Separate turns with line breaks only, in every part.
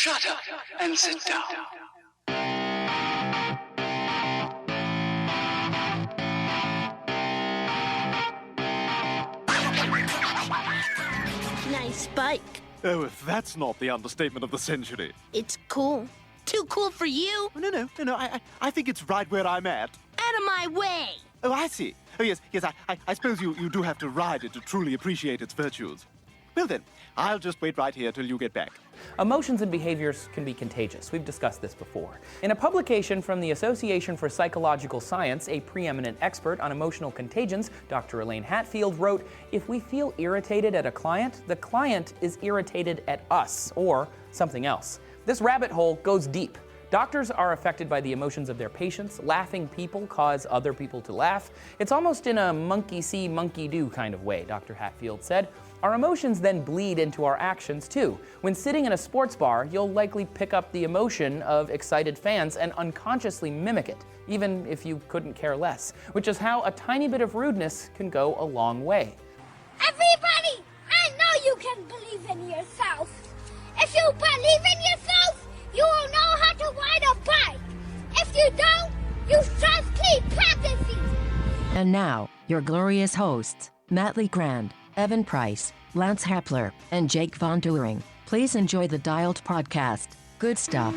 Shut up and sit down.
Nice bike.
Oh, if that's not the understatement of the century.
It's cool. Too cool for you.
No. I think it's right where I'm at.
Out of my way.
Oh, I see. Oh, yes. I suppose you do have to ride it to truly appreciate its virtues. Well then, I'll just wait right here till you get back.
Emotions and behaviors can be contagious. We've discussed this before. In a publication from the Association for Psychological Science, a preeminent expert on emotional contagions, Dr. Elaine Hatfield, wrote, "If we feel irritated at a client, the client is irritated at us, or something else." This rabbit hole goes deep. Doctors are affected by the emotions of their patients. Laughing people cause other people to laugh. It's almost in a monkey see, monkey do kind of way, Dr. Hatfield said. Our emotions then bleed into our actions too. When sitting in a sports bar, you'll likely pick up the emotion of excited fans and unconsciously mimic it, even if you couldn't care less, which is how a tiny bit of rudeness can go a long way.
Everybody, I know you can believe in yourself. If you believe in yourself, you will know how to ride a bike. If you don't, you just keep practicing.
And now, your glorious hosts, Matt Lee Grand, Evan Price, Lance Hepler, and Jake Von Doering. Please enjoy the Dialed podcast. Good stuff.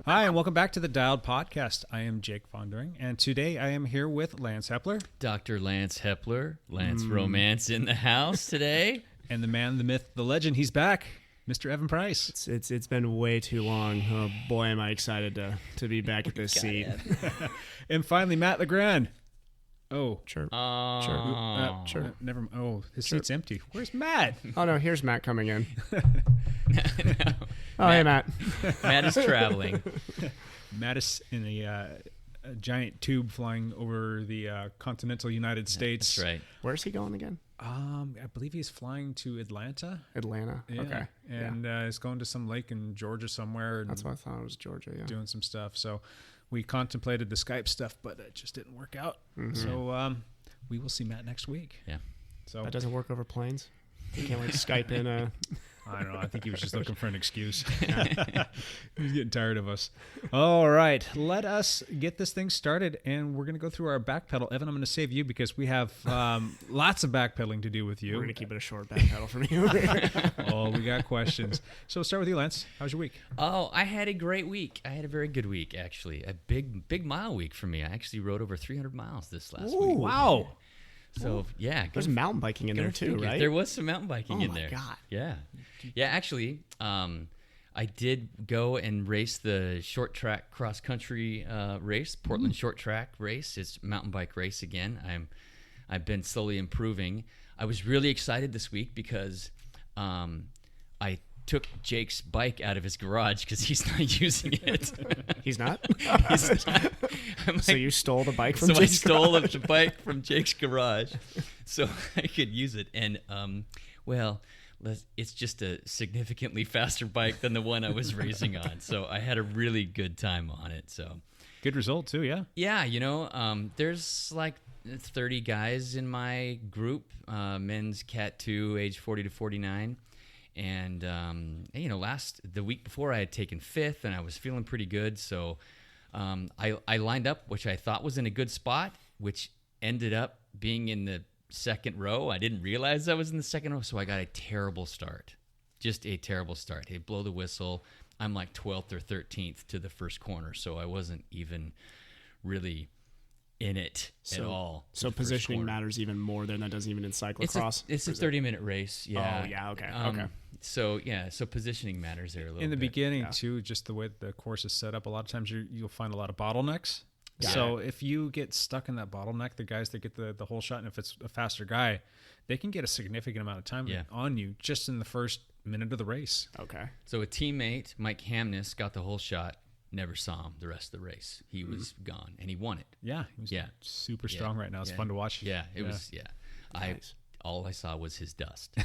Hi, and welcome back to the Dialed podcast. I am Jake Von Doering, and today I am here with Lance Hepler.
Dr. Lance Hepler. Lance Romance in the house today.
And the man, the myth, the legend, he's back, Mr. Evan Price.
It's been way too long. Oh boy, am I excited to be back at this seat.
And finally, Matt LeGrand. Oh,
Sure.
sure. Never. Oh, his seat's empty. Where's Matt?
Oh no, here's Matt coming in.
No.
Oh, hey Matt.
Matt is traveling.
Matt is in a giant tube flying over the continental United States.
That's right.
Where's he going again?
I believe he's flying to Atlanta.
Atlanta.
Yeah.
Okay.
And he's going to some lake in Georgia somewhere.
That's what I thought it was Georgia. Yeah.
Doing some stuff. So we contemplated the Skype stuff, but it just didn't work out. Mm-hmm. So we will see Matt next week.
Yeah.
So
that doesn't work over planes. You can't like Skype in a.
I don't know. I think he was just looking for an excuse. He's getting tired of us. All right. Let us get this thing started, and we're going to go through our backpedal. Evan, I'm going to save you because we have lots of backpedaling to do with you.
We're going to keep it a short backpedal from you.
Oh, we got questions. So we'll start with you, Lance. How was your week?
Oh, I had a great week. I had a very good week, actually. A big mile week for me. I actually rode over 300 miles this last week.
Wow.
So, yeah.
There's mountain biking in there, too, right?
There was some mountain biking in there.
Oh, my God.
Yeah. Yeah, actually, I did go and race the short track cross country race, Portland short track race. It's a mountain bike race again. I've been slowly improving. I was really excited this week because I took Jake's bike out of his garage because he's not using it.
He's not?
He's not.
So you stole the bike from
Jake's
Jake's garage?
So I stole the bike from Jake's garage so I could use it. And, it's just a significantly faster bike than the one I was racing on. So I had a really good time on it. So
good result, too, yeah?
Yeah, there's like 30 guys in my group, men's Cat 2, age 40 to 49. And, the week before I had taken 5th and I was feeling pretty good. So I lined up, which I thought was in a good spot, which ended up being in the second row. I didn't realize I was in the second row, so I got a terrible start. Just a terrible start. Hey, blow the whistle. I'm like 12th or 13th to the first corner, so I wasn't even really in it at all.
So positioning matters even more than that does even in cyclocross?
It's a 30-minute race, yeah.
Oh, yeah, okay.
So positioning matters there a little bit.
In the beginning, too, just the way the course is set up, a lot of times you'll find a lot of bottlenecks. Yeah. So if you get stuck in that bottleneck, the guys that get the whole shot, and if it's a faster guy, they can get a significant amount of time on you just in the first minute of the race.
Okay.
So a teammate, Mike Hamness, got the whole shot. Never saw him the rest of the race. He was gone, and he won it.
Yeah, he was super strong right now. It's fun to watch.
Yeah, it was.
Nice.
All I saw was his dust.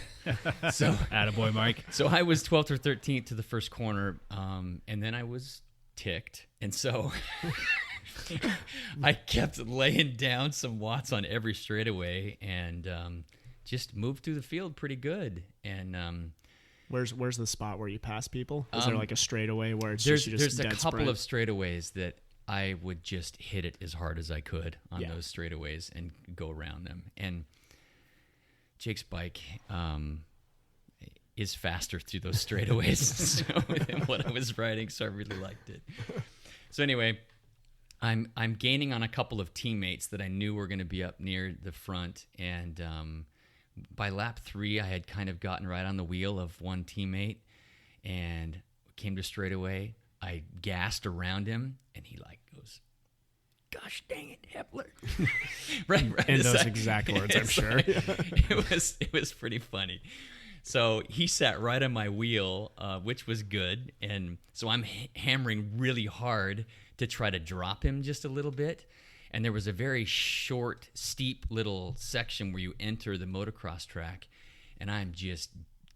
So,
attaboy, Mike.
So I was 12th or 13th to the first corner, and then I was ticked, and so I kept laying down some watts on every straightaway, and just moved through the field pretty good. And
Where's the spot where you pass people? Is there like a straightaway where it's
there's
just
a
dead
couple
sprint?
of straightaways that I would just hit it as hard as I could on those straightaways and go around them. And Jake's bike is faster through those straightaways than what I was riding, so I really liked it. So anyway, I'm gaining on a couple of teammates that I knew were going to be up near the front, and by lap 3, I had kind of gotten right on the wheel of one teammate, and came to straightaway. I gassed around him, and he like goes, "Gosh dang it, Hepler!" right
in those exact words, I'm sure.
It was pretty funny. So he sat right on my wheel, which was good, and so I'm hammering really hard to try to drop him just a little bit. And there was a very short, steep little section where you enter the motocross track, and I'm just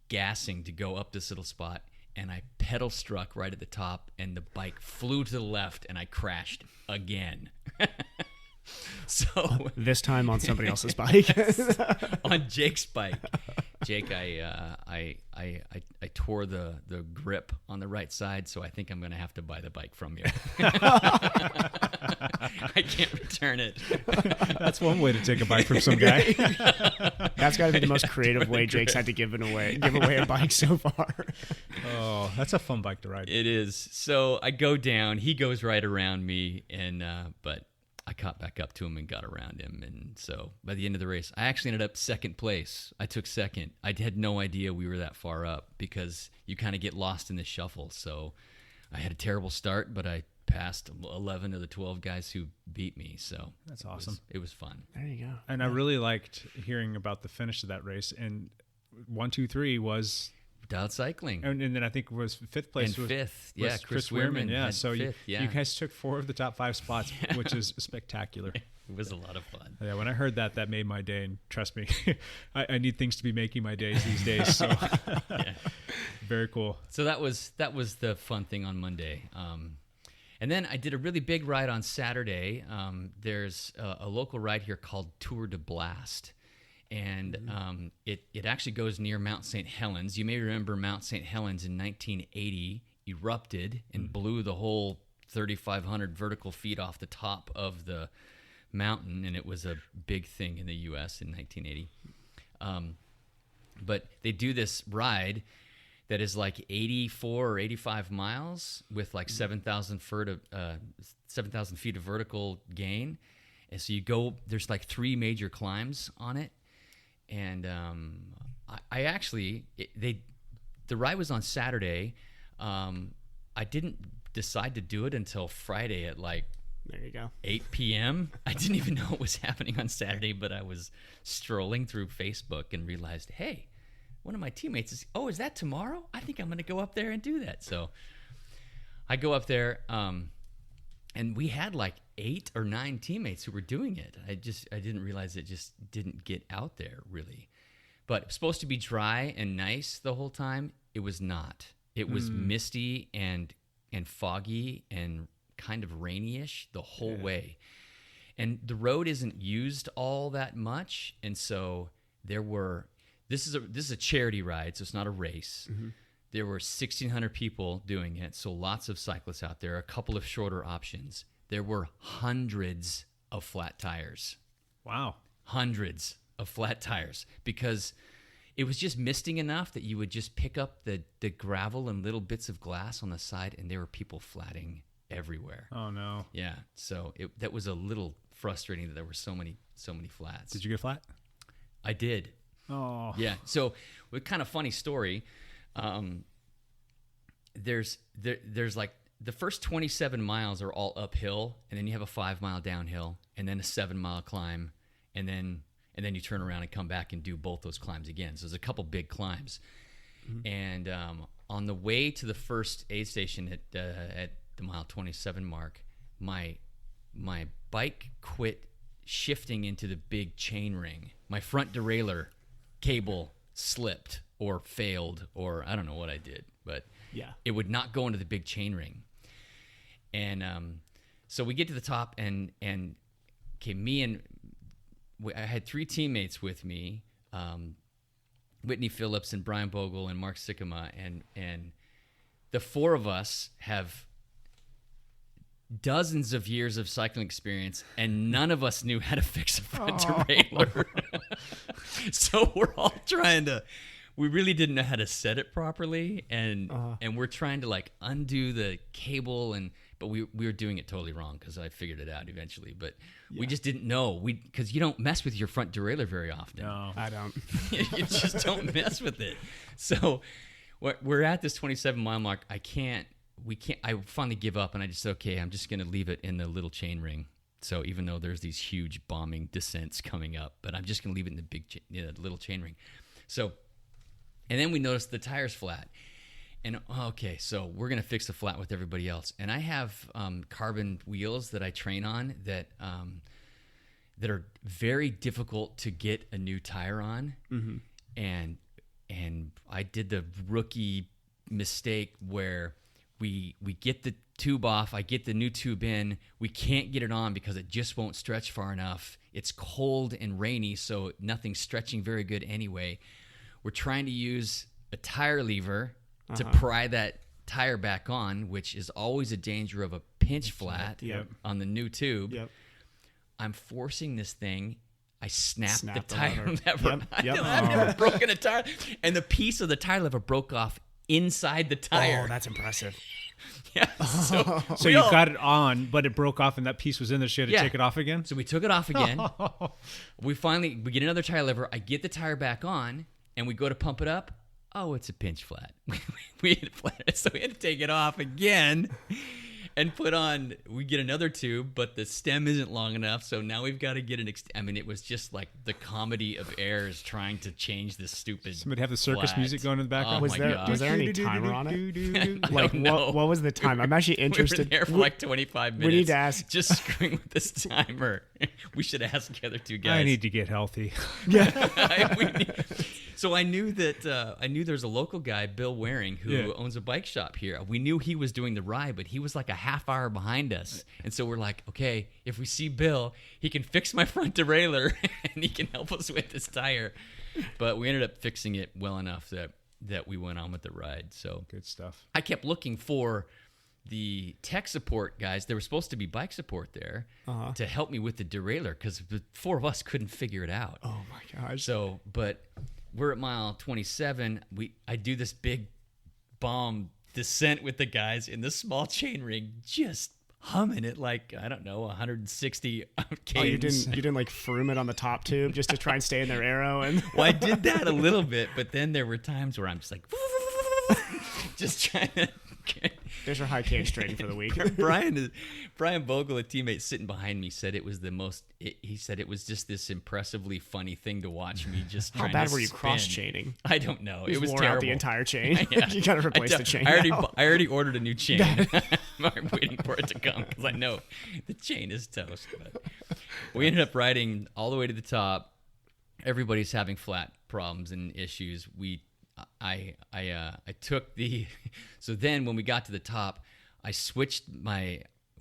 gassing to go up this little spot, and I pedal struck right at the top, and the bike flew to the left, and I crashed again. So
this time on somebody else's bike.
Yes, on Jake's bike. Jake, I tore the grip on the right side, so I think I'm going to have to buy the bike from you. I can't return it.
That's one way to take a bike from some guy.
That's got to be the most creative way Jake's had to give away a bike so far.
Oh, that's a fun bike to ride.
It is. So I go down. He goes right around me, and but I caught back up to him and got around him. And so by the end of the race, I actually ended up second place. I took second. I had no idea we were that far up because you kind of get lost in the shuffle. So I had a terrible start, but I passed 11 of the 12 guys who beat me. So
that's awesome.
It was fun.
There you go.
And I really liked hearing about the finish of that race. And 1, 2, 3 was
Dialed Cycling.
And then I think was fifth place.
And
was,
fifth.
was
Yeah, Chris Weirman.
Yeah, so
fifth,
you guys took 4 of the top 5 spots, which is spectacular.
It was a lot of fun.
Yeah, when I heard that made my day. And trust me, I need things to be making my days these days. So very cool.
So that was the fun thing on Monday. And then I did a really big ride on Saturday. There's a local ride here called Tour de Blast. And it actually goes near Mount St. Helens. You may remember Mount St. Helens in 1980 erupted and blew the whole 3,500 vertical feet off the top of the mountain, and it was a big thing in the U.S. in 1980. But they do this ride that is like 84 or 85 miles with like 7,000 feet of vertical gain. And so you go, there's like 3 major climbs on it. And I actually, the ride was on Saturday. I didn't decide to do it until Friday at like
there you go
8 p.m. I didn't even know it was happening on Saturday, but I was strolling through Facebook and realized, hey, one of my teammates is that tomorrow? I think I'm going to go up there and do that. So I go up there, and we had like 8 or 9 teammates who were doing it. I didn't realize it just didn't get out there really. But it was supposed to be dry and nice the whole time. It was not. It was misty and foggy and kind of rainy-ish the whole way. And the road isn't used all that much, and so this is a charity ride, so it's not a race. There were 1,600 people doing it, so lots of cyclists out there, a couple of shorter options. There were hundreds of flat tires.
Wow.
Hundreds of flat tires, because it was just misting enough that you would just pick up the gravel and little bits of glass on the side, and there were people flatting everywhere.
Oh, no.
Yeah, so that was a little frustrating that there were so many flats.
Did you get flat?
I did.
Oh.
Yeah, so a kind of funny story. There's like the first 27 miles are all uphill, and then you have a 5-mile downhill, and then a 7-mile climb, and then you turn around and come back and do both those climbs again. So there's a couple big climbs. And on the way to the first aid station at the mile 27 mark, my bike quit shifting into the big chain ring. My front derailleur cable slipped or failed, or I don't know what I did, but it would not go into the big chain ring. And so we get to the top, and I had 3 teammates with me. Whitney Phillips and Brian Bogle and Mark Sikkema, and the four of us have dozens of years of cycling experience, and none of us knew how to fix a front derailleur. So we're all trying to. We really didn't know how to set it properly, and we're trying to like undo the cable, but we were doing it totally wrong because I figured it out eventually. But we just didn't know because you don't mess with your front derailleur very often.
No, I don't.
You just don't mess with it. So we're at this 27-mile mark. I finally give up, and I just said, okay, I'm just going to leave it in the little chain ring. So even though there's these huge bombing descents coming up, but I'm just going to leave it in the little chain ring. So, and then we noticed the tire's flat. And okay, so we're going to fix the flat with everybody else. And I have carbon wheels that I train on that are very difficult to get a new tire on. Mm-hmm. And I did the rookie mistake where we get the tube off, I get the new tube in, we can't get it on because it just won't stretch far enough. It's cold and rainy, so nothing's stretching very good anyway. We're trying to use a tire lever to pry that tire back on, which is always a danger of a pinch flat on the new tube. Yep. I'm forcing this thing. I snapped the tire lever. I've never broken a tire. And the piece of the tire lever broke off inside the tire.
Oh, that's impressive.
Yeah.
So you got it on, but it broke off and that piece was in there. So you had to take it off again?
So we took it off again. We get another tire lever. I get the tire back on, and we go to pump it up. Oh, it's a pinch flat. We had flat, so we had to take it off again and put on. We get another tube, but the stem isn't long enough, so now we've got to get an. I mean, it was just like the comedy of errors trying to change this stupid.
Somebody have the circus music going in the background.
Was there any timer on it? Like what was the time? I'm actually interested.
We were there for like 25 minutes.
We need to ask.
Just screwing with this timer. We should ask the other two guys.
I need to get healthy.
So I knew that there's a local guy, Bill Waring, who owns a bike shop here. We knew he was doing the ride, but he was like a half hour behind us. And so we're like, okay, if we see Bill, he can fix my front derailleur and he can help us with this tire. But we ended up fixing it well enough that we went on with the ride. So
good stuff.
I kept looking for the tech support guys. There was supposed to be bike support there to help me with the derailleur because the four of us couldn't figure it out.
Oh my gosh.
So, but we're at mile 27. I do this big bomb descent with the guys in the small chain ring, just humming it like, I don't know, 160 cadence.
Oh, you didn't like froom it on the top tube just to try and stay in their arrow? And
well, I did that a little bit, but then there were times where I'm just like, just trying to.
There's your high cage training for the week.
Brian Bogle, a teammate sitting behind me, said it was he said it was just this impressively funny thing to watch me just trying to
How bad were you
spin.
cross-chaining?
I don't know. It was
wore
terrible.
Out the entire chain.
Yeah.
You got to replace the chain.
I already ordered a new chain. I'm waiting for it to come because I know the chain is toast. But we ended up riding all the way to the top. Everybody's having flat problems and issues. I took the. So then when we got to the top, I switched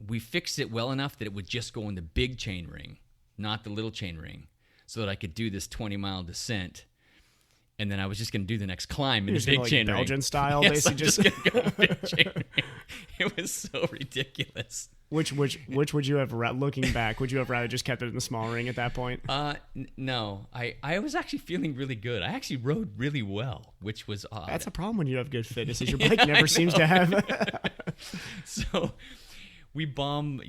we fixed it well enough that it would just go in the big chain ring, not the little chain ring, so that I could do this 20-mile descent. And then I was just going to do the next climb in the big chain ring.
Belgian style,
yes,
basically.
I'm just going to go big chain ring. It was so ridiculous.
Which would you have, looking back, would you have rather just kept it in the small ring at that point?
No. I was actually feeling really good. I actually rode really well, which was odd.
That's a problem when you have good fitness, is your bike never seems to have.
So we bomb,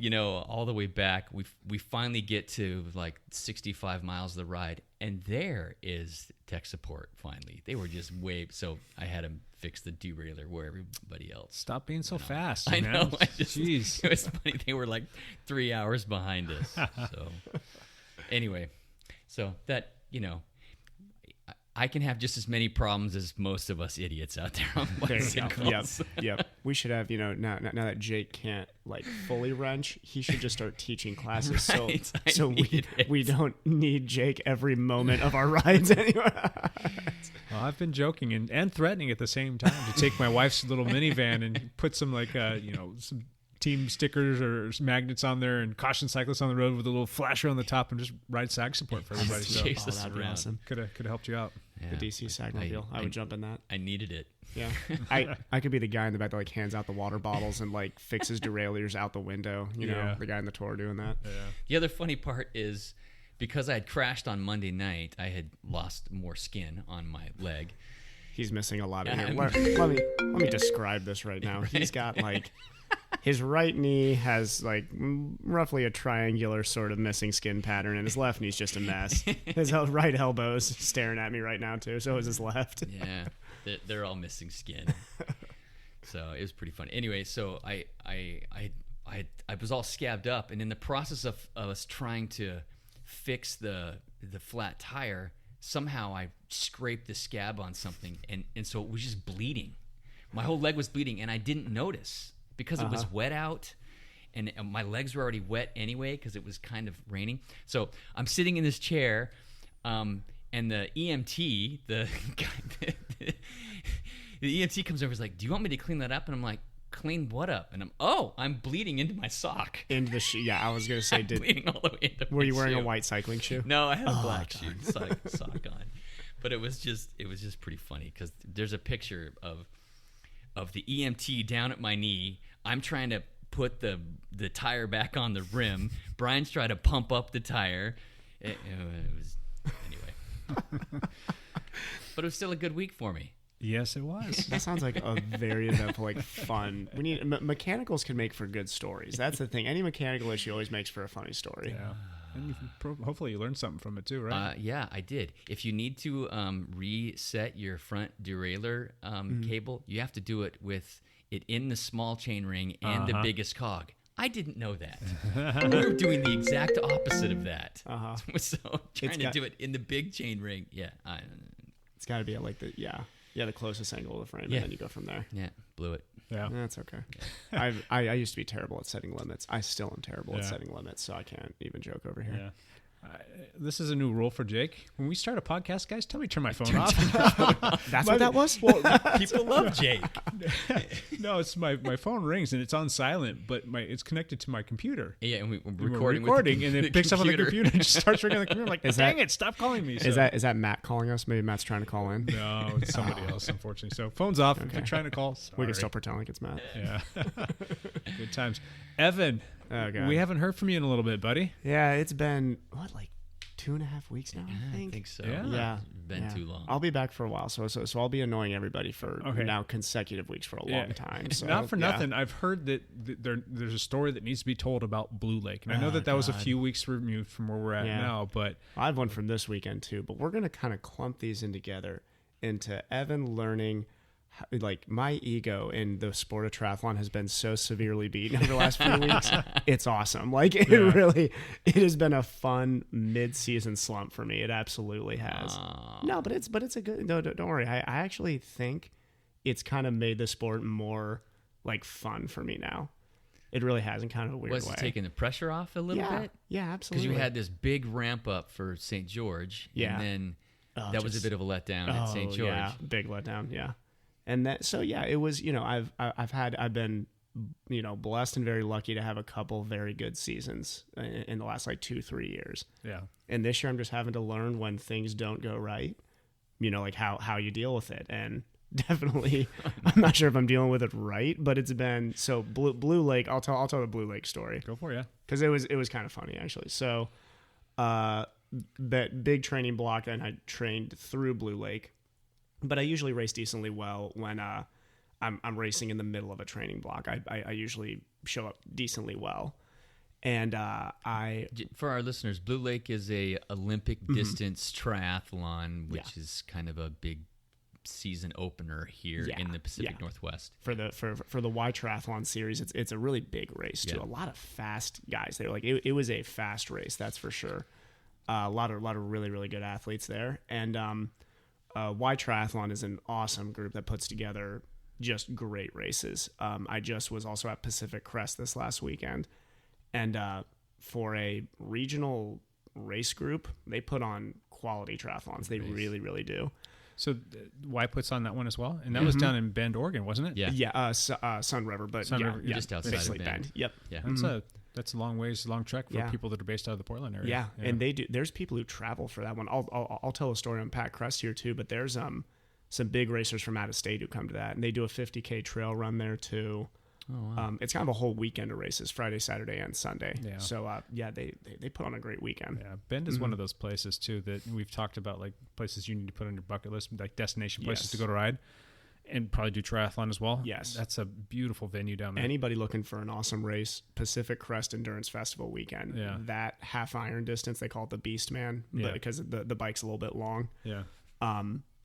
all the way back. We finally get to like 65 miles of the ride, and there is tech support finally. They were just so I had to fix the derailleur where everybody else.
Stop being so fast,
I
man.
know. Jeez. It was funny. They were like 3 hours behind us. So anyway, so that, I can have just as many problems as most of us idiots out there on bicycles.
Yep. We should have, now that Jake can't like fully wrench, he should just start teaching classes.
Right,
so we don't need Jake every moment of our rides anywhere.
Well, I've been joking and threatening at the same time to take my wife's little minivan and put some some team stickers or magnets on there, and caution cyclists on the road with a little flasher on the top, and just ride sag support for everybody. So
Chase us
that'd be
around.
awesome.
could have helped you out.
Yeah.
The DC Sagmobile. I would jump in that.
I needed it.
Yeah. I could be the guy in the back that like hands out the water bottles and like fixes derailleurs out the window. You know, the guy in the tour doing that.
Yeah.
The other funny part is because I had crashed on Monday night, I had lost more skin on my leg.
He's missing a lot of hair. Let me describe this right now. He's got like his right knee has like roughly a triangular sort of missing skin pattern, and his left knee's just a mess. His right elbow's staring at me right now too. So is his left.
Yeah, they're all missing skin. So it was pretty funny. Anyway, so I was all scabbed up, and in the process of us trying to fix the flat tire, somehow I scraped the scab on something, and so it was just bleeding. My whole leg was bleeding, and I didn't notice because it was wet out, and my legs were already wet anyway because it was kind of raining. So I'm sitting in this chair, and the EMT, the EMT comes over and is like, "Do you want me to clean that up?" And I'm like, "Clean what up?" And I'm bleeding into my sock.
Into the shoe. Yeah, I was gonna say,
bleeding all the way into
were you
my
wearing
shoe.
a white cycling shoe?
No, I had a black shoe sock on. But it was just pretty funny because there's a picture of the EMT down at my knee. I'm trying to put the tire back on the rim. Brian's trying to pump up the tire. It was anyway. But it was still a good week for me.
Yes, it was.
That sounds like a very eventful, like fun. We need mechanicals can make for good stories. That's the thing. Any mechanical issue always makes for a funny story.
Yeah. And hopefully you learned something from it too, right?
Yeah, I did. If you need to reset your front derailleur cable, you have to do it with it in the small chain ring and the biggest cog. I didn't know that. We were doing the exact opposite of that. So trying to do it in the big chain ring,
it's got to be at like the closest angle of the frame, and then you go from there.
Yeah, blew it.
Yeah,
that's okay. Yeah. I used to be terrible at setting limits. I still am terrible at setting limits, so I can't even joke over here.
Yeah. This is a new rule for Jake. When we start a podcast, guys, tell me to turn my phone off.
That's what that was?
Well, people love Jake.
No, it's my phone rings and it's on silent, but it's connected to my computer.
Yeah, and we're
recording and it picks up on the computer and just starts ringing on the computer. I'm like, dang it, stop calling me.
Is that Matt calling us? Maybe Matt's trying to call in.
No, it's somebody else, unfortunately. So phone's off. If you're trying to call, sorry.
We can still pretend like it's Matt.
Yeah. Good times. Evan,
God.
We haven't heard from you in a little bit, buddy.
Yeah, it's been, like 2.5 weeks now, I think
so.
Yeah.
It's been too long.
I'll be back for a while, so I'll be annoying everybody for now consecutive weeks for a long time. So,
not for nothing, I've heard that there's a story that needs to be told about Blue Lake, and I know that was a few weeks removed from where we're at now, but
I have one from this weekend too. But we're gonna kind of clump these in together into Evan learning. Like my ego in the sport of triathlon has been so severely beaten over the last few weeks. It's awesome. Like it has been a fun mid-season slump for me. It absolutely has. No, but it's a good. No, don't worry. I actually think it's kind of made the sport more like fun for me now. It really has in kind of a weird way.
Was it taking the pressure off a little bit?
Yeah, absolutely.
Because you had this big ramp up for St. George, and then that was a bit of a letdown at St. George.
Yeah, big letdown. Yeah. And that, so yeah, it was, I've been, blessed and very lucky to have a couple very good seasons in the last like 2-3 years.
Yeah.
And this year I'm just having to learn when things don't go right, like how you deal with it. And definitely, I'm not sure if I'm dealing with it right, but it's been, so Blue Lake, I'll tell the Blue Lake story.
Go for it, yeah.
Cause it was kind of funny actually. So, that big training block, and I trained through Blue Lake. But I usually race decently well when I'm racing in the middle of a training block. I usually show up decently well. And
for our listeners, Blue Lake is a Olympic distance triathlon, which is kind of a big season opener here in the Pacific Northwest.
For the Y Triathlon series, it's a really big race too. A lot of fast guys there. Like it was a fast race, that's for sure. A lot of really, really good athletes there. And Y Triathlon is an awesome group that puts together just great races. I just was also at Pacific Crest this last weekend, and for a regional race group, they put on quality triathlons. They really, really do.
So Y puts on that one as well, and that was down in Bend, Oregon, wasn't it?
Yeah.
Yeah, Sun River, but
Sun River,
yeah,
just outside
basically
of Bend.
Yep.
Yeah.
That's a long trek for
Yeah.
people that are based out of the Portland area.
Yeah, and they do. There's people who travel for that one. I'll tell a story on Pat Crest here too, but there's some big racers from out of state who come to that, and they do a 50K trail run there too.
Oh, wow.
It's kind of a whole weekend of races, Friday, Saturday, and Sunday.
Yeah.
So they put on a great weekend.
Yeah, Bend is one of those places too that we've talked about, like places you need to put on your bucket list, like destination places
Yes.
to go to ride, and probably do triathlon as well.
Yes.
That's a beautiful venue down there.
Anybody looking for an awesome race, Pacific Crest Endurance Festival weekend.
Yeah.
That half iron distance, they call it the Beast Man,
Yeah.
because the bike's a little bit long.
Yeah.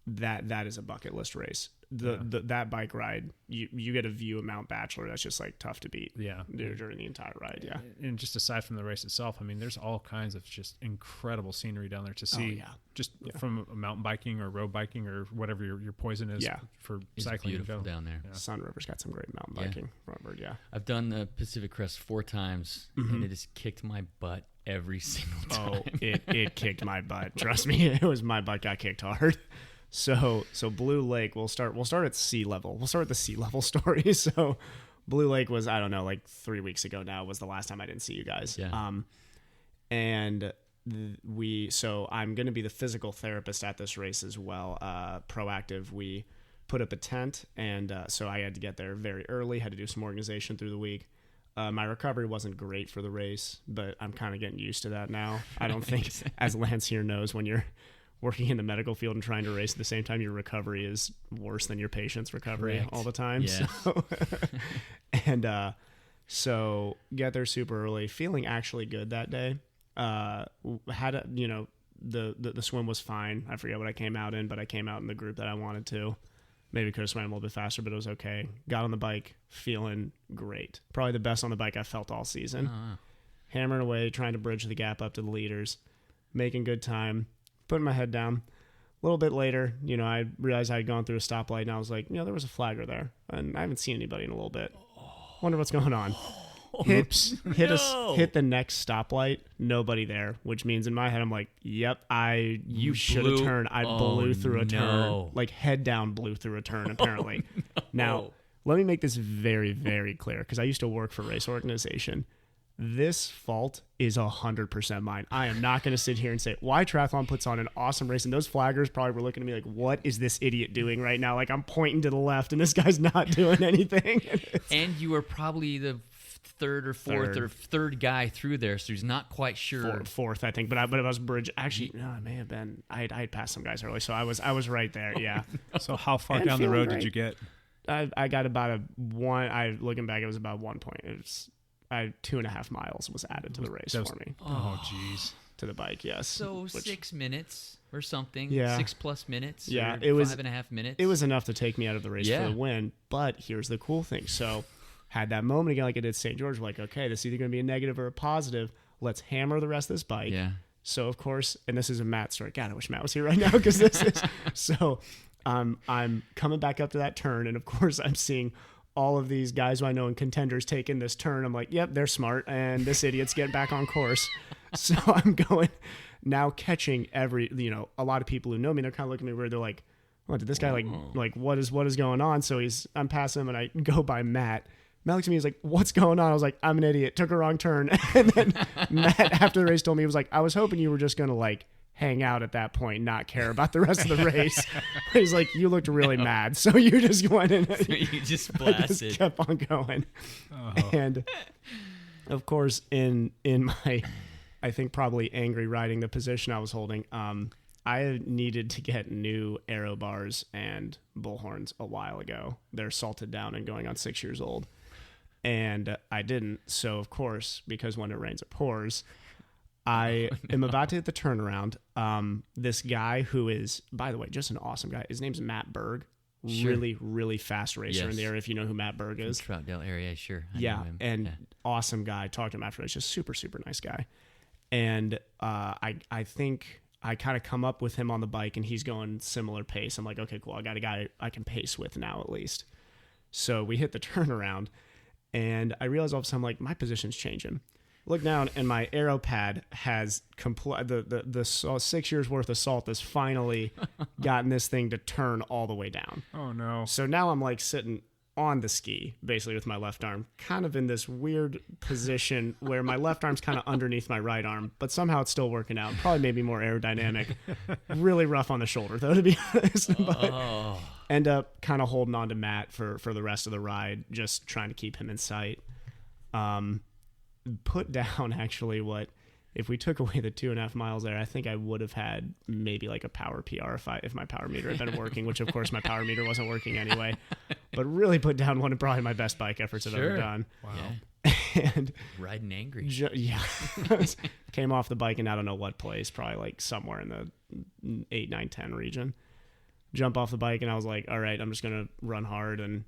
That is a bucket list race. That bike ride, you get a view of Mount Bachelor that's just like tough to beat.
Yeah.
During the entire ride. Yeah.
And just aside from the race itself, I mean, there's all kinds of just incredible scenery down there to see.
yeah.
Just from mountain biking or road biking or whatever your poison is
Yeah.
for
It's
cycling.
beautiful down there.
Sun River's got some great mountain
Yeah.
biking. Robert, yeah.
I've done the Pacific Crest 4 times, and it has kicked my butt every single time.
Oh, it kicked my butt. Trust me, it was my butt got kicked hard. So Blue Lake, we'll start at sea level. We'll start with the sea level story. So Blue Lake was, I don't know, like 3 weeks ago now was the last time I didn't see you guys.
Yeah.
And so I'm going to be the physical therapist at this race as well. Proactive. We put up a tent, and so I had to get there very early, had to do some organization through the week. My recovery wasn't great for the race, but I'm kind of getting used to that now. I don't think, as Lance here knows, when you're working in the medical field and trying to race at the same time, your recovery is worse than your patient's recovery
Correct.
all the time.
Yeah.
So get there super early, feeling actually good that day. The swim was fine. I forget what I came out in, but I came out in the group that I wanted to. Maybe could have swam a little bit faster, but it was okay. Got on the bike, feeling great. Probably the best on the bike I felt all season. Hammering away, trying to bridge the gap up to the leaders, making good time, putting my head down. A little bit later, I realized I had gone through a stoplight, and I was like, there was a flagger there, and I haven't seen anybody in a little bit. Wonder what's going on. Hit the next stoplight, nobody there, which means in my head I'm like, yep, you should have turned. I blew through a turn, like head down blew through a turn apparently. Now, let me make this very, very clear, because I used to work for a race organization. This fault is 100% mine. I am not going to sit here and say why Triathlon puts on an awesome race, and those flaggers probably were looking at me like, what is this idiot doing right now? Like, I'm pointing to the left and this guy's not doing anything.
And you were probably the third guy through there, so he's not quite sure.
Fourth, I think, but it was bridge. Actually, no, it may have been. I had passed some guys early, so I was right there. Yeah.
So how far
And
down the
feeling
road
great.
did you get?
I got about looking back, it was about 1 point. It was 2.5 miles was added to the race for me.
Oh, jeez.
To the bike, yes.
So 6 minutes or something.
Yeah.
6+ minutes.
Yeah,
or
it was
5.5 minutes.
It was enough to take me out of the race
Yeah.
for the win. But here's the cool thing. So had that moment again, like I did St. George, like, okay, this is either going to be a negative or a positive. Let's hammer the rest of this bike.
Yeah.
So of course, and this is a Matt story. God, I wish Matt was here right now, because this is so. I'm coming back up to that turn, and of course, I'm seeing all of these guys who I know and contenders taking this turn. I'm like, yep, they're smart, and this idiot's getting back on course. So I'm going now, catching a lot of people who know me. They're kind of looking at me weird. They're like, "What did this guy like? What is going on?" So I'm passing him, and I go by Matt. Matt looks at me, he's like, "What's going on?" I was like, "I'm an idiot. Took a wrong turn." And then Matt, after the race, told me, he was like, "I was hoping you were just going to like hang out at that point, not care about the rest of the race." He's like, "You looked really mad, so you just went in."
So you just
I
blasted.
just kept on going. And of course, in my, I think probably angry riding the position I was holding, I needed to get new aero bars and bullhorns a while ago. They're salted down and going on 6 years old. And I didn't. So, of course, because when it rains, it pours, I am about to hit the turnaround. This guy who is, by the way, just an awesome guy. His name's Matt Berg.
Sure.
Really, really fast racer in
Yes.
the area, if you know who Matt Berg is.
Troutdale area, sure. I
Yeah,
know him.
and
Yeah.
awesome guy. Talked to him after. He's just super, super nice guy. And I think I kind of come up with him on the bike, and he's going similar pace. I'm like, okay, cool. I got a guy I can pace with now at least. So we hit the turnaround, and I realize all of a sudden, like, my position's changing. look down, and my arrow pad has the 6 years worth of salt has finally gotten this thing to turn all the way down.
Oh no.
So now I'm like sitting on the ski, basically with my left arm, kind of in this weird position where my left arm's kind of underneath my right arm, but somehow it's still working out. Probably maybe more aerodynamic. Really rough on the shoulder, though, to be honest. But end up kind of holding on to Matt for the rest of the ride, just trying to keep him in sight. Put down actually what, if we took away the 2.5 miles there, I think I would have had maybe like a power PR if my power meter had been working, which of course my power meter wasn't working anyway. But really put down one of probably my best bike efforts I've ever done.
Wow.
Yeah.
And
Riding angry.
yeah, came off the bike in I don't know what place, probably like somewhere in the 8, 9, 10 region. Jump off the bike and I was like, all right, I'm just gonna run hard, and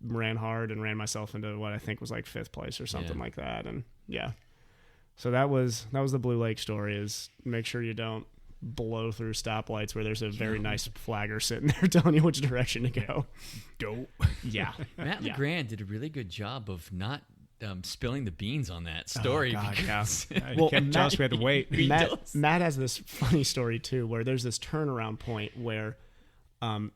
ran hard and ran myself into what I think was like 5th place or something like that. And yeah. So that was the Blue Lake story, is make sure you don't blow through stoplights where there's a very nice flagger sitting there telling you which direction to go.
Dope.
Yeah.
Matt LeGrand did a really good job of not spilling the beans on that story.
Oh, God,
because
Well,
Can't tell us we had to wait.
Matt has this funny story too, where there's this turnaround point where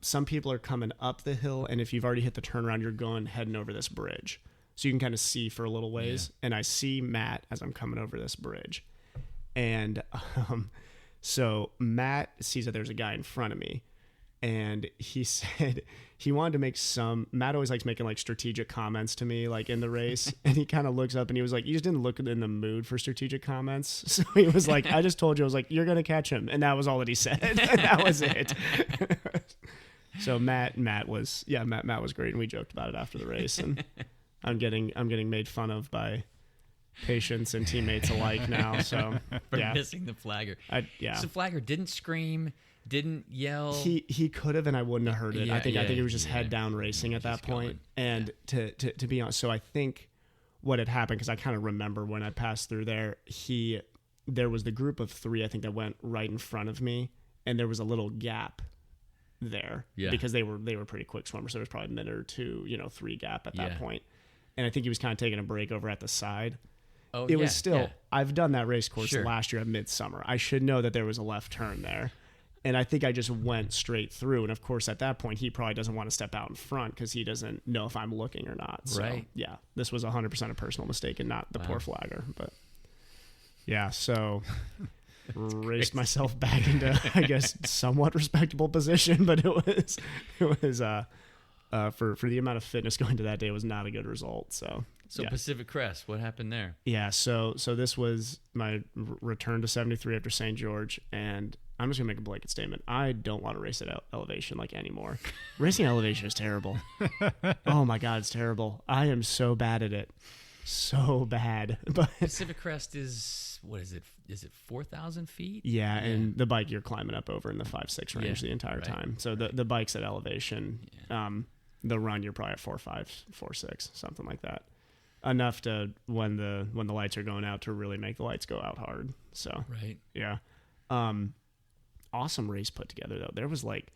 some people are coming up the hill, and if you've already hit the turnaround, you're heading over this bridge. So you can kind of see for a little ways. Yeah. And I see Matt as I'm coming over this bridge. And so Matt sees that there's a guy in front of me. And he said he wanted to make Matt always likes making like strategic comments to me, like in the race. And he kind of looks up and he was like, you just didn't look in the mood for strategic comments. So he was like, I just told you, I was like, you're going to catch him. And that was all that he said. And that was it. So Matt was great. And we joked about it after the race. And I'm getting made fun of by patients and teammates alike now. So
for missing the flagger. So flagger didn't scream, didn't yell.
He could have, and I wouldn't have heard it. I think he was just head down racing at that point. And to be honest, so I think what had happened, because I kind of remember when I passed through there, there was the group of 3 I think that went right in front of me, and there was a little gap there because they were pretty quick swimmers. So there was probably a minute or 2, 3 gap at that point. And I think he was kind of taking a break over at the side.
Oh,
it was still, I've done that race course last year at Midsummer. I should know that there was a left turn there. And I think I just went straight through. And of course, at that point, he probably doesn't want to step out in front because he doesn't know if I'm looking or not. So, yeah, this was 100% a personal mistake and not the poor flagger. But yeah, so raced myself back into, I guess, somewhat respectable position. But it was for the amount of fitness going to that day, was not a good result. So
Pacific Crest, what happened there?
Yeah, so this was my return to 73 after St. George, and I'm just gonna make a blanket statement. I don't want to race at elevation like anymore. Racing elevation is terrible. Oh my God, it's terrible. I am so bad at it, so bad. But
Pacific Crest is, what is it? Is it 4,000 feet?
Yeah, and the bike you're climbing up over in the 5-6 range the entire time. So the bike's at elevation. The run you're probably at 4.5, 4.6, something like that. Enough to when the lights are going out to really make the lights go out hard. So yeah, awesome race put together though. There was like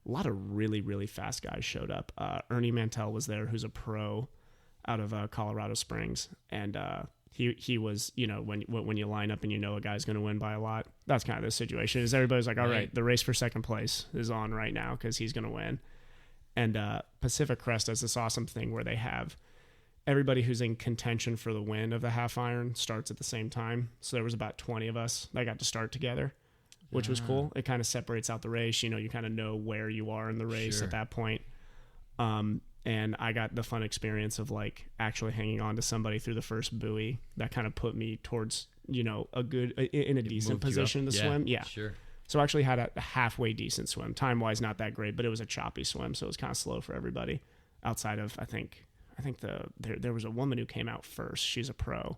a lot of really, really fast guys showed up. Ernie Mantell was there, who's a pro out of Colorado Springs, and he was, when you line up and a guy's going to win by a lot, that's kind of the situation. Is everybody's like, all right, the race for second place is on right now because he's going to win. And Pacific Crest does this awesome thing where they have everybody who's in contention for the win of the half iron starts at the same time. So there was about 20 of us that got to start together, which was cool. It kind of separates out the race. You kind of know where you are in the race at that point. And I got the fun experience of like actually hanging on to somebody through the first buoy that kind of put me towards, a good, in a decent position to swim. Yeah. Sure. So I actually had a halfway decent swim. Time-wise, not that great, but it was a choppy swim, so it was kind of slow for everybody. Outside of, I think there was a woman who came out first. She's a pro,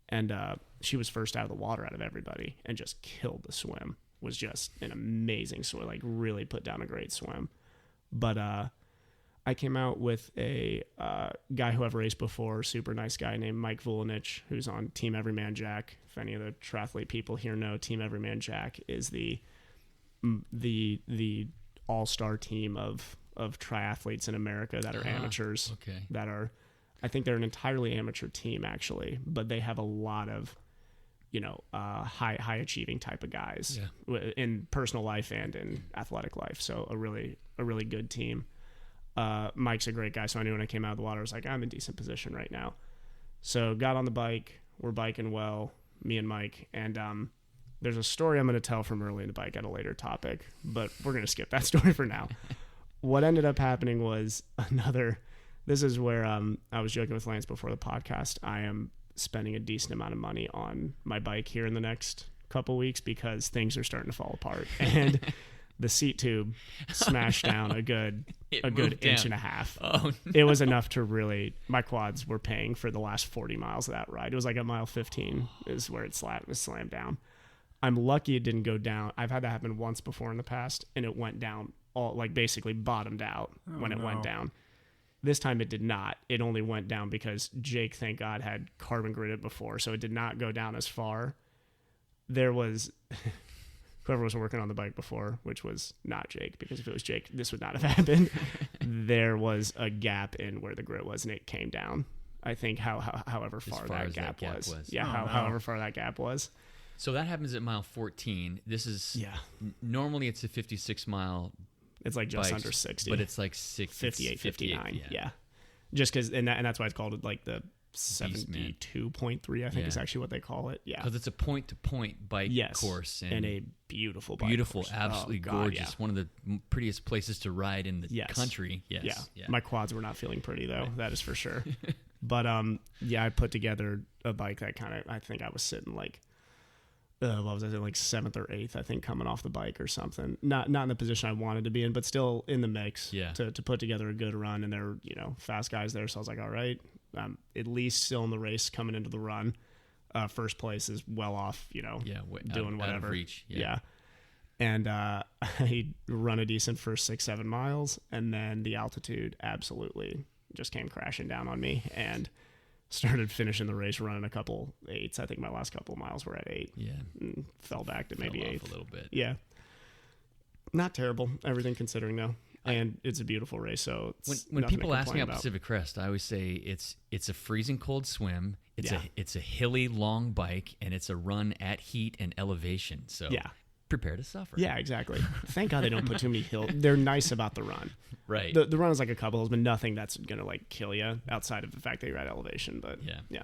and she was first out of the water out of everybody and just killed the swim. Was just an amazing swim, like really put down a great swim. But I came out with a guy who I've raced before, super nice guy named Mike Vulinich, who's on Team Everyman Jack. If any of the triathlete people here know, Team Everyman Jack is the all-star team of triathletes in America that are amateurs, that are I think they're an entirely amateur team actually, but they have a lot of, high achieving type of guys in personal life and in athletic life. So a really good team. Mike's a great guy. So I knew when I came out of the water, I was like, I'm in decent position right now. So got on the bike. We're biking well, me and Mike. And there's a story I'm going to tell from early in the bike at a later topic, but we're going to skip that story for now. What ended up happening was this is where I was joking with Lance before the podcast. I am spending a decent amount of money on my bike here in the next couple weeks because things are starting to fall apart. And the seat tube smashed down a good inch and a half.
Oh, no.
It was enough to really, my quads were paying for the last 40 miles of that ride. It was like at mile 15 is where it slammed down. I'm lucky it didn't go down. I've had that happen once before in the past, and it went down basically bottomed out when it went down. This time it did not. It only went down because Jake, thank God, had carbon gridded before, so it did not go down as far. There was whoever was working on the bike before, which was not Jake, because if it was Jake, this would not have happened. There was a gap in where the grit was, and it came down. I think however far that gap was. Yeah, however far that gap was.
So that happens at mile 14. This is normally it's a 56 mile.
It's like just under 60,
but it's like 58,
59. Yeah. Just because, and that's why it's called like the 72.3, I think is actually what they call it. Yeah.
Because it's a point to point bike course
and a beautiful bike course.
Absolutely gorgeous. One of the prettiest places to ride in the country. Yes.
Yeah. My quads were not feeling pretty though. That is for sure. But I put together a bike that I think I was sitting like, what was I saying, like 7th or 8th, I think, coming off the bike or something. Not in the position I wanted to be in, but still in the mix to put together a good run. And there were, fast guys there. So I was like, all right, at least still in the race coming into the run. First place is well off, doing whatever.
Out of reach.
Yeah. And I run a decent first 6-7 miles. And then the altitude absolutely just came crashing down on me. And started finishing the race running a couple 8s. I think my last couple of miles were at 8.
Yeah.
And fell back to maybe 8th.
A little bit.
Yeah. Not terrible, everything considering though. And it's a beautiful race, so it's
when people ask me about Pacific Crest, I always say it's a freezing cold swim. It's a hilly long bike, and it's a run at heat and elevation. So prepare to suffer.
Yeah, exactly. Thank God they don't put too many hills. They're nice about the run.
Right.
The run is like a couple hills, but nothing that's going to like kill you outside of the fact that you're at elevation. But yeah.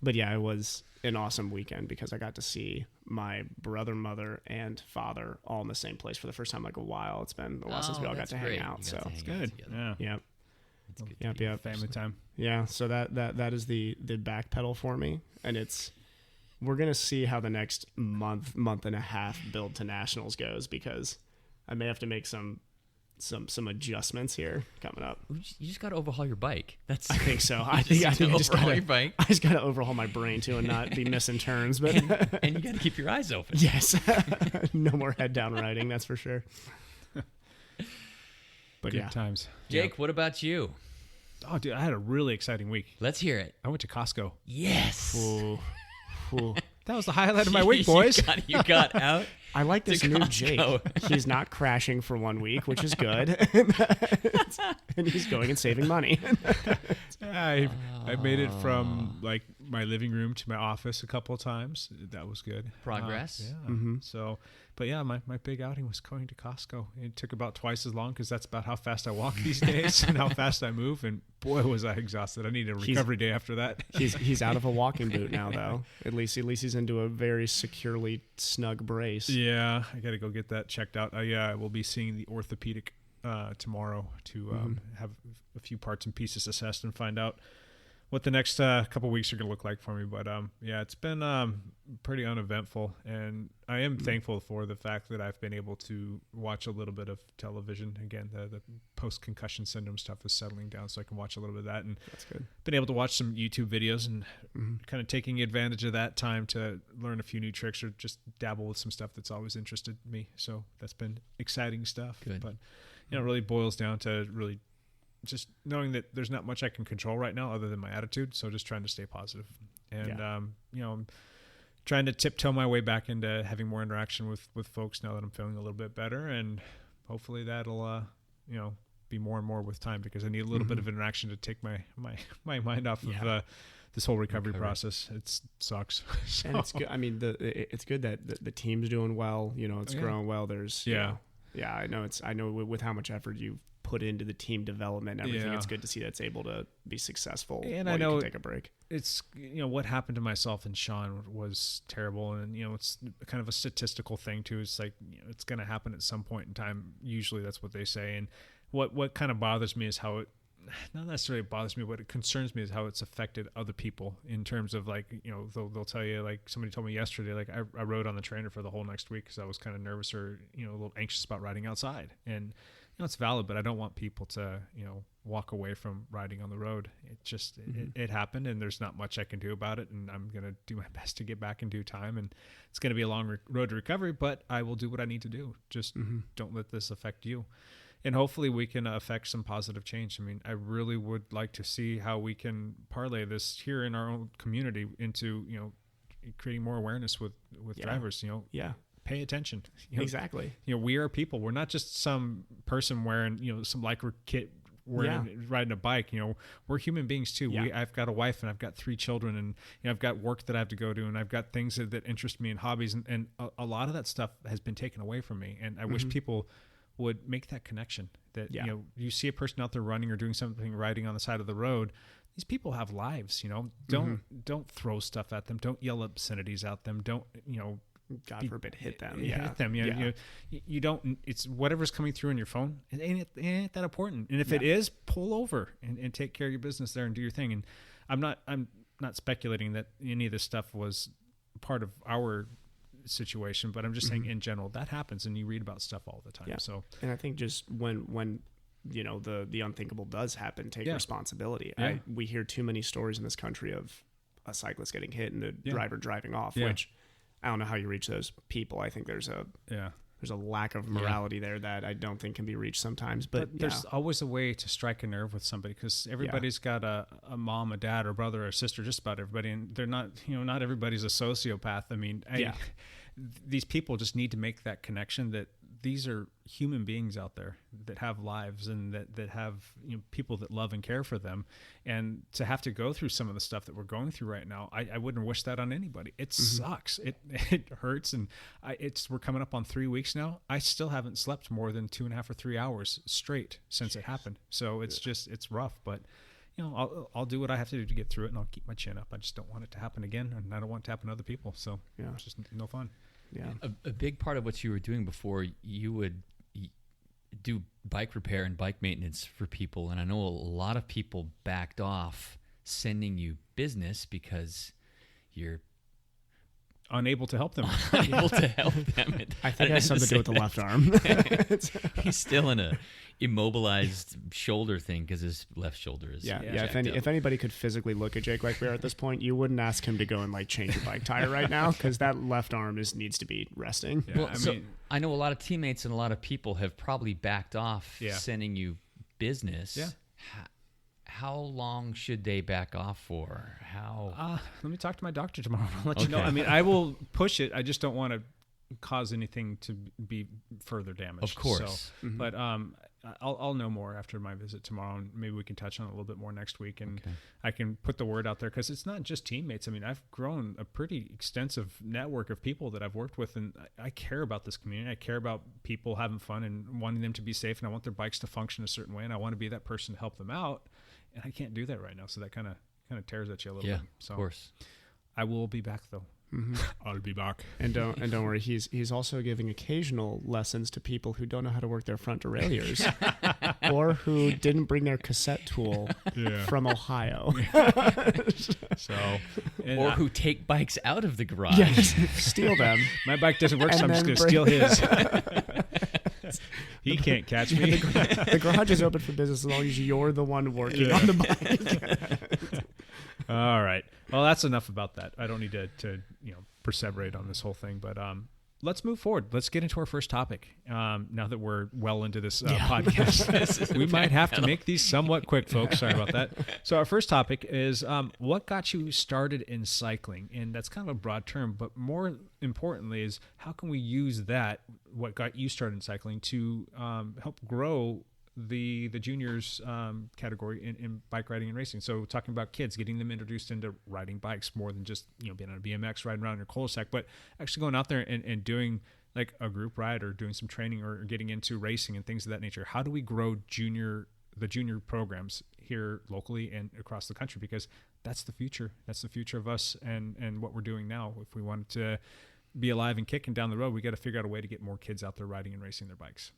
But yeah, it was an awesome weekend because I got to see my brother, mother, and father all in the same place for the first time in like a while. It's been a while since we all got to hang out. So
it's good.
Yeah. Yep.
Family time.
Yeah. So that is the Backpedal for me. And we're going to see how the next month and a half build to nationals goes, because I may have to make some adjustments here coming up.
You just got to overhaul your bike.
I think so. I think I just got
your bike.
I just got to overhaul my brain too and not be missing turns. But
and you got to keep your eyes open.
Yes. No more head down riding. That's for sure. But
Good times.
Jake, what about you?
Oh, dude, I had a really exciting week.
Let's hear it.
I went to Costco.
Yes.
Ooh.
That was the highlight of my week, boys.
You got out.
I like this new
Costco.
Jake. He's not crashing for 1 week, which is good. And he's going and saving money.
I made it from like my living room to my office a couple of times. That was good.
Progress.
Yeah. So, but yeah, my big outing was going to Costco. It took about twice as long because that's about how fast I walk these days and how fast I move. And boy, was I exhausted. I need a recovery day after that.
He's out of a walking boot now, though. At least he's into a very securely snug brace.
Yeah, I got to go get that checked out. I will be seeing the orthopedic tomorrow to have a few parts and pieces assessed and find out what the next couple weeks are going to look like for me. But yeah, it's been pretty uneventful, and I am thankful for the fact that I've been able to watch a little bit of television again. The post-concussion syndrome stuff is settling down, so I can watch a little bit of that, and
that's good.
Been able to watch some YouTube videos and kind of taking advantage of that time to learn a few new tricks or just dabble with some stuff that's always interested me. So that's been exciting stuff.
Good.
But it really boils down to really just knowing that there's not much I can control right now other than my attitude. So just trying to stay positive. And, I'm trying to tiptoe my way back into having more interaction with folks now that I'm feeling a little bit better. And hopefully that'll, be more and more with time, because I need a little bit of interaction to take my mind off of this whole recovery process. It sucks. So.
And it's good. I mean, it's good that the team's doing well. You know, it's growing well. There's I know with how much effort you've put into the team development and everything, it's good to see that's able to be successful.
And I know you can take a break. It's, what happened to myself and Sean was terrible, and it's kind of a statistical thing too. It's like, it's going to happen at some point in time. Usually that's what they say. And what kind of bothers me is how it, not necessarily bothers me, what it concerns me is how it's affected other people in terms of like, they'll tell you, like somebody told me yesterday, like I rode on the trainer for the whole next week because I was kind of nervous or, a little anxious about riding outside. And, it's valid, but I don't want people to, walk away from riding on the road. It just, it happened, and there's not much I can do about it. And I'm going to do my best to get back in due time. And it's going to be a long road to recovery, but I will do what I need to do. Just don't let this affect you. And hopefully we can affect some positive change. I mean, I really would like to see how we can parlay this here in our own community into, creating more awareness with drivers, pay attention.
Exactly.
We are people. We're not just some person wearing, some Lycra kit riding a bike. We're human beings too.
Yeah.
I've got a wife and I've got 3 children, and I've got work that I have to go to, and I've got things that interest me and hobbies, and a lot of that stuff has been taken away from me. And I wish people would make that connection that, you see a person out there running or doing something, riding on the side of the road. These people have lives, don't throw stuff at them. Don't yell obscenities at them. Don't,
God forbid, hit them.
Hit them. You don't. It's whatever's coming through on your phone. It ain't that important. And if it is, pull over and take care of your business there and do your thing. And I'm not speculating that any of this stuff was part of our situation, but I'm just saying in general that happens, and you read about stuff all the time.
Yeah.
So,
and I think just when the unthinkable does happen, take responsibility.
Yeah.
We hear too many stories in this country of a cyclist getting hit and the driver driving off, which I don't know how you reach those people. I think there's a lack of morality there that I don't think can be reached sometimes. But
there's always a way to strike a nerve with somebody, because everybody's got a mom, a dad, or brother, or sister, just about everybody. And they're not, not everybody's a sociopath. I mean, these people just need to make that connection that these are human beings out there that have lives, and that have people that love and care for them. And to have to go through some of the stuff that we're going through right now, I wouldn't wish that on anybody. It sucks. It hurts. And we're coming up on 3 weeks now. I still haven't slept more than 2.5 or 3 hours straight since it happened. So it's just, it's rough, but I'll do what I have to do to get through it, and I'll keep my chin up. I just don't want it to happen again, and I don't want it to happen to other people. So it's just no fun.
Yeah.
A big part of what you were doing before, you would do bike repair and bike maintenance for people. And I know a lot of people backed off sending you business because you're
unable to help them.
Unable to help them.
I think it has something to do with the left arm.
He's still in a immobilized shoulder thing because his left shoulder is
If anybody could physically look at Jake like we are at this point, you wouldn't ask him to go and like change your bike tire right now, because that left arm needs to be resting.
I know a lot of teammates and a lot of people have probably backed off sending you business. How long should they back off for?
Let me talk to my doctor tomorrow. I'll let you know. I mean, I will push it. I just don't want to cause anything to be further damaged.
Of course.
So, but I'll know more after my visit tomorrow, and maybe we can touch on it a little bit more next week, and I can put the word out there, because it's not just teammates. I mean, I've grown a pretty extensive network of people that I've worked with, and I care about this community. I care about people having fun and wanting them to be safe, and I want their bikes to function a certain way, and I want to be that person to help them out, and I can't do that right now. So that kind of tears at you a little bit. So
of course.
I will be back though. I'll be back.
And don't worry, he's also giving occasional lessons to people who don't know how to work their front derailleurs or who didn't bring their cassette tool from Ohio.
Or who take bikes out of the garage.
Yes, steal them.
My bike doesn't work, so I'm just going to steal his. He can't catch me.
The garage is open for business as long as you're the one working on the bike.
All right. Well, that's enough about that. I don't need to perseverate on this whole thing, but let's move forward. Let's get into our first topic. Now that we're well into this podcast, we might have to make these somewhat quick, folks. Sorry about that. So our first topic is what got you started in cycling? And that's kind of a broad term, but more importantly is how can we use that, what got you started in cycling, to help grow the juniors category in bike riding and racing. So talking about kids, getting them introduced into riding bikes more than just being on a BMX, riding around in your cul-de-sac, but actually going out there and doing like a group ride or doing some training or getting into racing and things of that nature. How do we grow the junior programs here locally and across the country? Because that's the future. That's the future of us and what we're doing now. If we wanted to be alive and kicking down the road, we got to figure out a way to get more kids out there riding and racing their bikes.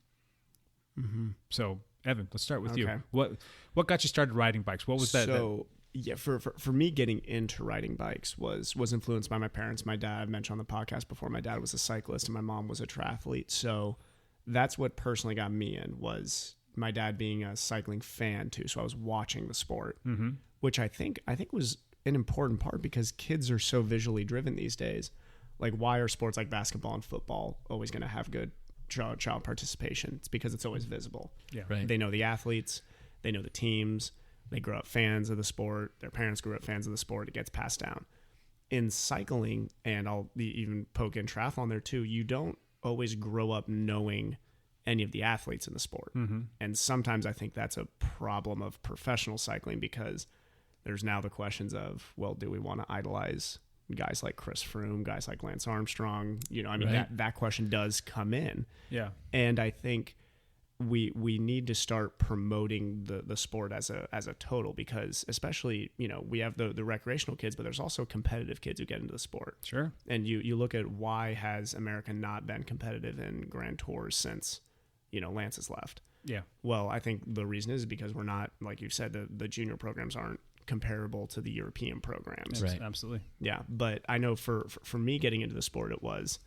Mm-hmm. So, Evan, let's start with you. What got you started riding bikes? What was that?
Yeah, for me, getting into riding bikes was influenced by my parents. My dad, I've mentioned on the podcast before, my dad was a cyclist and my mom was a triathlete. So that's what personally got me in, was my dad being a cycling fan too. So I was watching the sport, which I think was an important part because kids are so visually driven these days. Like, why are sports like basketball and football always going to have good child participation? It's because it's always visible.
Yeah,
right.
They know the athletes, they know the teams, they grow up fans of the sport. Their parents grew up fans of the sport. It gets passed down. In cycling, and I'll even poke in triathlon there too, you don't always grow up knowing any of the athletes in the sport. And sometimes I think that's a problem of professional cycling, because there's now the questions of, well, do we want to idolize guys like Chris Froome, guys like Lance Armstrong? That question does come in.
Yeah.
And I think we need to start promoting the sport as a total, because especially, we have the recreational kids, but there's also competitive kids who get into the sport.
Sure.
And you look at, why has America not been competitive in Grand Tours since, Lance has left?
Yeah.
Well, I think the reason is because we're not, like you said, the junior programs aren't comparable to the European programs.
Right.
Absolutely.
Yeah. But I know for me getting into the sport, it was,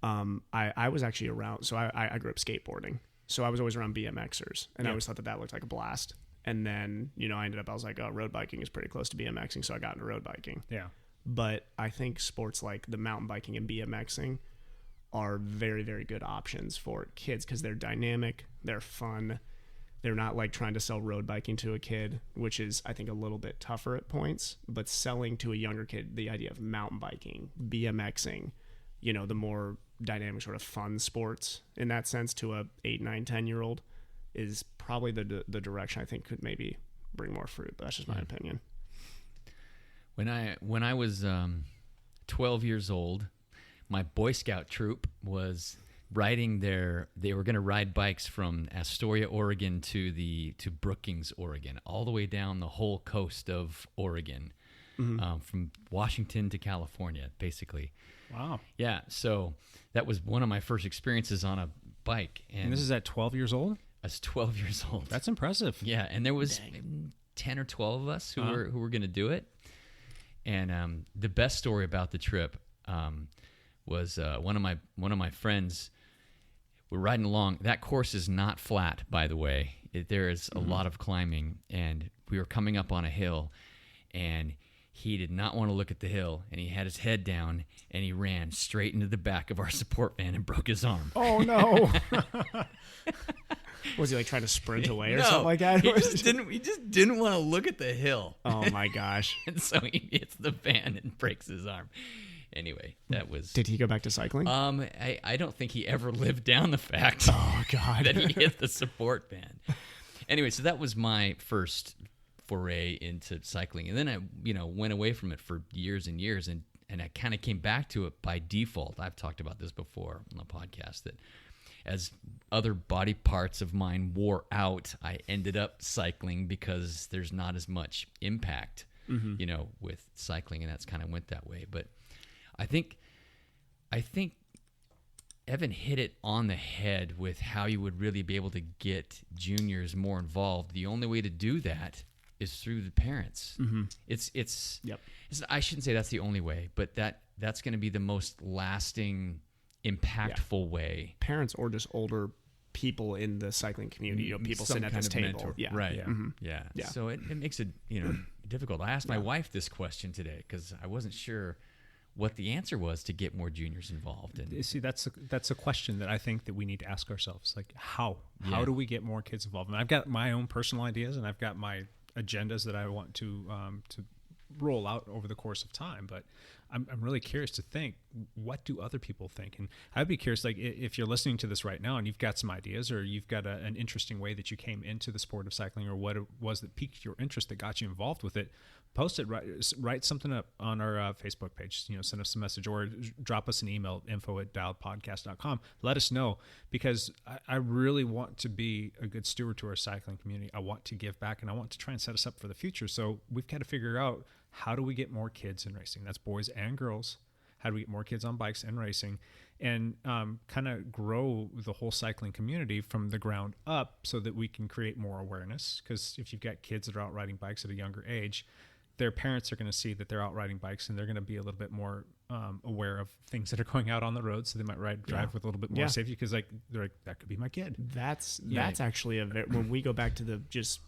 I was actually around, so I grew up skateboarding. So I was always around BMXers, and I always thought that looked like a blast. And then, I was like, oh, road biking is pretty close to BMXing, so I got into road biking.
Yeah.
But I think sports like the mountain biking and BMXing are very, very good options for kids, because they're dynamic, they're fun. They're not like trying to sell road biking to a kid, which is, I think, a little bit tougher at points, but selling to a younger kid the idea of mountain biking, BMXing, the more dynamic sort of fun sports in that sense to a 8, 9, 10-year-old is probably the direction I think could maybe bring more fruit. But that's just my opinion.
When I was 12 years old, my Boy Scout troop was riding they were going to ride bikes from Astoria, Oregon to Brookings, Oregon, all the way down the whole coast of Oregon, from Washington to California, basically.
Wow.
Yeah. So that was one of my first experiences on a bike.
And this is at 12 years old?
I was 12 years old.
That's impressive.
Yeah. And there was 10 or 12 of us who were going to do it. And the best story about the trip was one of my friends. We're riding along. That course is not flat, by the way. There is a lot of climbing, and we were coming up on a hill, and he did not want to look at the hill, and he had his head down, and he ran straight into the back of our support van and broke his arm.
Oh, no.
Was he like trying to sprint away or something like that?
He just didn't want to look at the hill.
Oh, my gosh.
And so he hits the van and breaks his arm. Anyway, that was...
Did he go back to cycling?
I don't think he ever lived down the fact that he hit the support van. Anyway, so that was my first foray into cycling. And then I, went away from it for years and years, and I kind of came back to it by default. I've talked about this before on the podcast, that as other body parts of mine wore out, I ended up cycling because there's not as much impact, with cycling, and that's kind of went that way. But I think Evan hit it on the head with how you would really be able to get juniors more involved. The only way to do that is through the parents. It's I shouldn't say that's the only way, but that's going to be the most lasting, impactful way.
Parents or just older people in the cycling community, people sitting at this table.
Mentor.
Yeah.
Right.
Yeah.
Yeah. So it makes it, difficult. I asked my wife this question today because I wasn't sure what the answer was to get more juniors involved. And
see, that's a question that I think that we need to ask ourselves. Like, how do we get more kids involved? And I've got my own personal ideas, and I've got my agendas that I want to roll out over the course of time. But I'm really curious to think, what do other people think? And I'd be curious, like if you're listening to this right now and you've got some ideas, or you've got an interesting way that you came into the sport of cycling, or what it was that piqued your interest that got you involved with it, post it, write something up on our Facebook page, send us a message, or drop us an email, info@dialedpodcast.com. Let us know, because I really want to be a good steward to our cycling community. I want to give back, and I want to try and set us up for the future. So we've got to figure out, how do we get more kids in racing? That's boys and girls. How do we get more kids on bikes and racing, and kind of grow the whole cycling community from the ground up, so that we can create more awareness? Because if you've got kids that are out riding bikes at a younger age, their parents are going to see that they're out riding bikes, and they're going to be a little bit more aware of things that are going out on the road. So they might drive with a little bit more safety, because they're like, that could be my kid.
That's actually when we go back to the just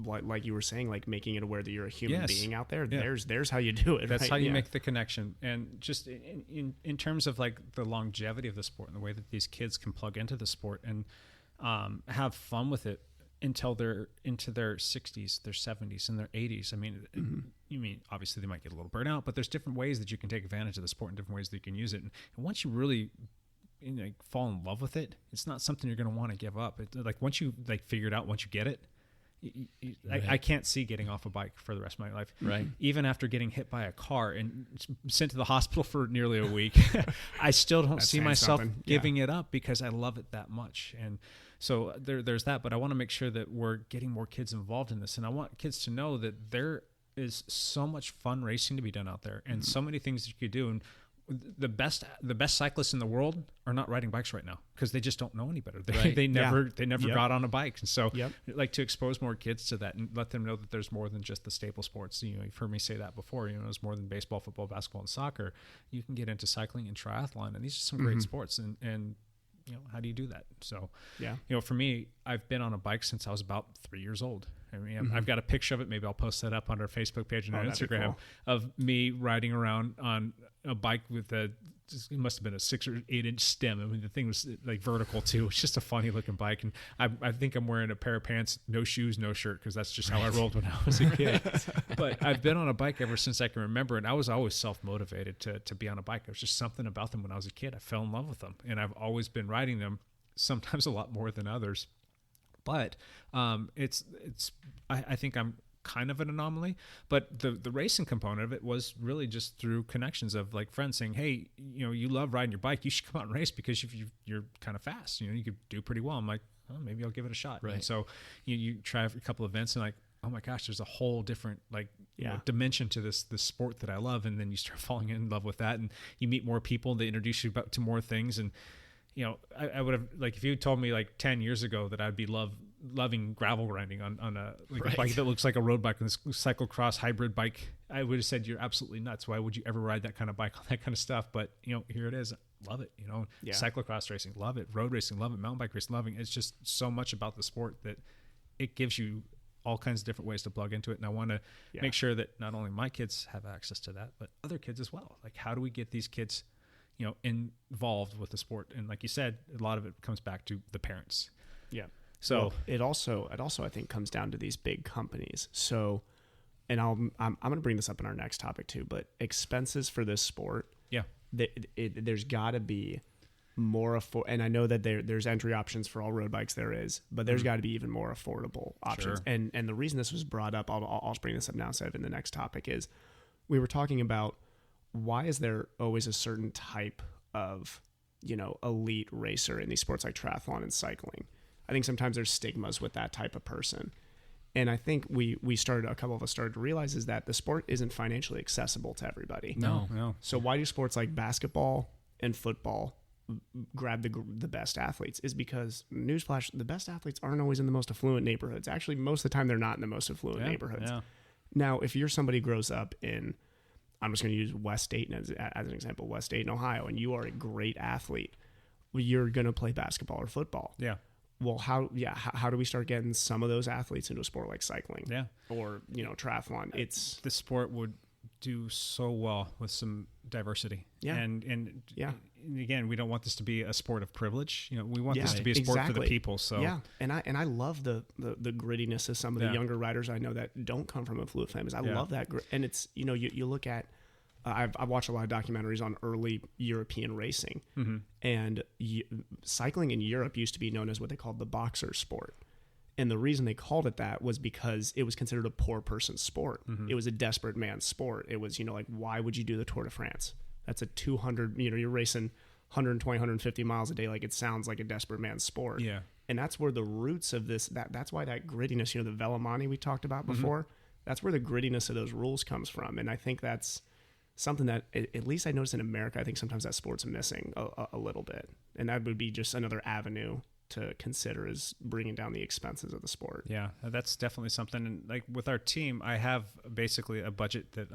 like you were saying, like making it aware that you're a human being out there. There's how you do it.
That's how you make the connection. And just in terms of like the longevity of the sport, and the way that these kids can plug into the sport and have fun with it until they're into their 60s, their 70s, and their 80s. I mean, you mean obviously they might get a little burnt out, but there's different ways that you can take advantage of the sport, and different ways that you can use it. And once you really fall in love with it, it's not something you're going to want to give up. Like once you figure it out, once you get it, I can't see getting off a bike for the rest of my life.
Right.
Even after getting hit by a car and sent to the hospital for nearly a week, I still don't see myself giving it up, because I love it that much. And so there's that. But I want to make sure that we're getting more kids involved in this. And I want kids to know that there is so much fun racing to be done out there, and so many things that you could do. And the best cyclists in the world are not riding bikes right now, because they just don't know any better. They never got on a bike. And so like to expose more kids to that, and let them know that there's more than just the staple sports. You've heard me say that before, there's more than baseball, football, basketball, and soccer. You can get into cycling and triathlon, and these are some great sports. And how do you do that? So, for me, I've been on a bike since I was about 3 years old. I mean, I've got a picture of it. Maybe I'll post that up on our Facebook page and our Instagram, of me riding around on a bike with it must have been a 6 or 8 inch stem. I mean, the thing was like vertical too. It's just a funny looking bike. And I think I'm wearing a pair of pants, no shoes, no shirt, because that's just how I rolled when I was a kid. But I've been on a bike ever since I can remember. And I was always self-motivated to be on a bike. There was just something about them when I was a kid. I fell in love with them, and I've always been riding them, sometimes a lot more than others. But I think I'm kind of an anomaly, but the racing component of it was really just through connections of like friends saying, hey, you love riding your bike, you should come out and race, because you're kind of fast, you could do pretty well. I'm like, oh, maybe I'll give it a shot. Right. And so you try a couple events, and like, oh my gosh, there's a whole different dimension to this sport that I love. And then you start falling in love with that, and you meet more people, they introduce you to more things. And I would have, like, if you told me like 10 years ago that I'd be loving gravel grinding on a bike that looks like a road bike, and this cyclocross hybrid bike, I would have said, you're absolutely nuts. Why would you ever ride that kind of bike, all that kind of stuff? But here it is. Love it. Cyclocross racing, love it. Road racing, love it. Mountain bike racing, loving it. It's just so much about the sport that it gives you all kinds of different ways to plug into it. And I want to make sure that not only my kids have access to that, but other kids as well. Like, how do we get these kids involved with the sport? And like you said, a lot of it comes back to the parents.
Yeah. So it also I think comes down to these big companies. So, and I'm going to bring this up in our next topic too, but expenses for this sport. Yeah. There's got to be more and I know that there's entry options for all road bikes there is, but there's got to be even more affordable options. Sure. And the reason this was brought up, I'll bring this up now instead of in the next topic, is we were talking about, why is there always a certain type of, elite racer in these sports like triathlon and cycling? I think sometimes there's stigmas with that type of person. And I think a couple of us started to realize is that the sport isn't financially accessible to everybody.
No.
So why do sports like basketball and football grab the best athletes? Is because, newsflash, the best athletes aren't always in the most affluent neighborhoods. Actually, most of the time they're not in the most affluent neighborhoods. Yeah. Now, if you're somebody who grows up in, I'm just going to use West Dayton as an example, West Dayton, Ohio, and you are a great athlete, you're going to play basketball or football. Yeah. Well, how do we start getting some of those athletes into a sport like cycling? Yeah. Or, triathlon? The
sport would do so well with some diversity. Yeah. And again, we don't want this to be a sport of privilege. We want this to be a sport for the people. So
yeah. And I love the grittiness of some of the younger riders I know that don't come from affluent families. I love that. And it's, you look at I've watched a lot of documentaries on early European racing, and cycling in Europe used to be known as what they called the boxer sport. And the reason they called it that was because it was considered a poor person's sport. It was a desperate man's sport. It was, like, why would you do the Tour de France? That's a 200, you're racing 120, 150 miles a day. Like, it sounds like a desperate man's sport.
Yeah.
And that's where the roots of this, that's why that grittiness, the Velemani we talked about before, that's where the grittiness of those rules comes from. And I think that's something that, at least I notice in America, I think sometimes that sport's missing a little bit. And that would be just another avenue to consider, is bringing down the expenses of the sport.
Yeah, that's definitely something. And like with our team, I have basically a budget that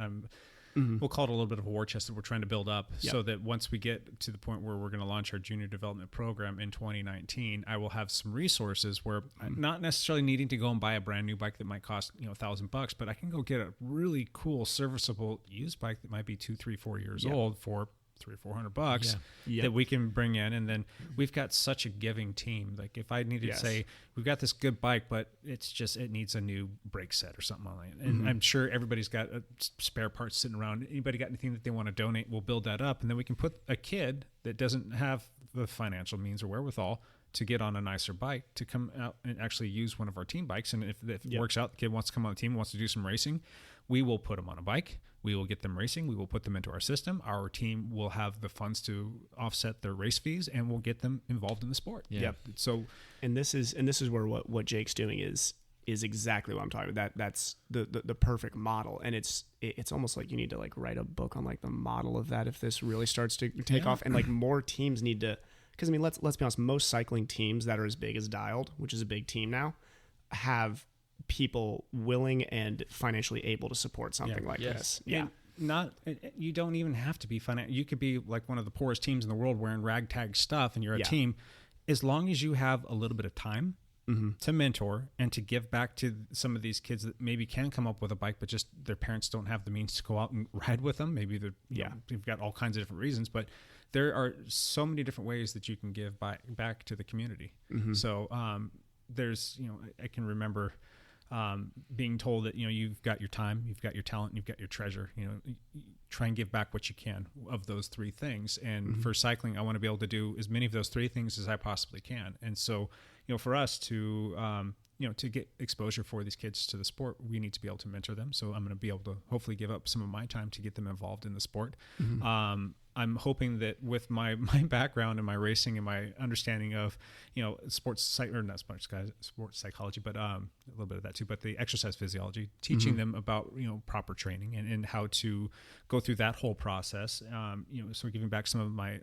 we'll call it a little bit of a war chest that we're trying to build up, so that once we get to the point where we're going to launch our junior development program in 2019, I will have some resources where I'm not necessarily needing to go and buy a brand new bike that might cost $1,000, but I can go get a really cool serviceable used bike that might be 2, 3, 4 years old for $300 or $400 that we can bring in. And then we've got such a giving team. Like if I needed to say, we've got this good bike, but it needs a new brake set or something like that. And I'm sure everybody's got spare parts sitting around. Anybody got anything that they want to donate, we'll build that up. And then we can put a kid that doesn't have the financial means or wherewithal to get on a nicer bike to come out and actually use one of our team bikes. And if it works out, the kid wants to come on the team, wants to do some racing, we will put them on a bike. We will get them racing. We will put them into our system. Our team will have the funds to offset their race fees, and we'll get them involved in the sport.
Yeah.
So,
and this is where what Jake's doing is exactly what I'm talking about. That's the perfect model, and it's almost like you need to like write a book on like the model of that if this really starts to take off, and like more teams need to. Because I mean, let's be honest. Most cycling teams that are as big as Dialed, which is a big team now, have people willing and financially able to support something like this. Yeah.
You don't even have to be financial. You could be like one of the poorest teams in the world wearing ragtag stuff, and you're a team. As long as you have a little bit of time to mentor and to give back to some of these kids that maybe can come up with a bike, but just their parents don't have the means to go out and ride with them. Maybe they've got all kinds of different reasons, but there are so many different ways that you can give back to the community. So there's, I can remember being told that, you've got your time, you've got your talent, you've got your treasure, try and give back what you can of those three things. And for cycling, I want to be able to do as many of those three things as I possibly can. And so, for us to, to get exposure for these kids to the sport, we need to be able to mentor them. So I'm going to be able to hopefully give up some of my time to get them involved in the sport. I'm hoping that with my background and my racing and my understanding of, sports psychology, but a little bit of that too, but the exercise physiology, teaching them about, proper training and how to go through that whole process. So giving back some of my,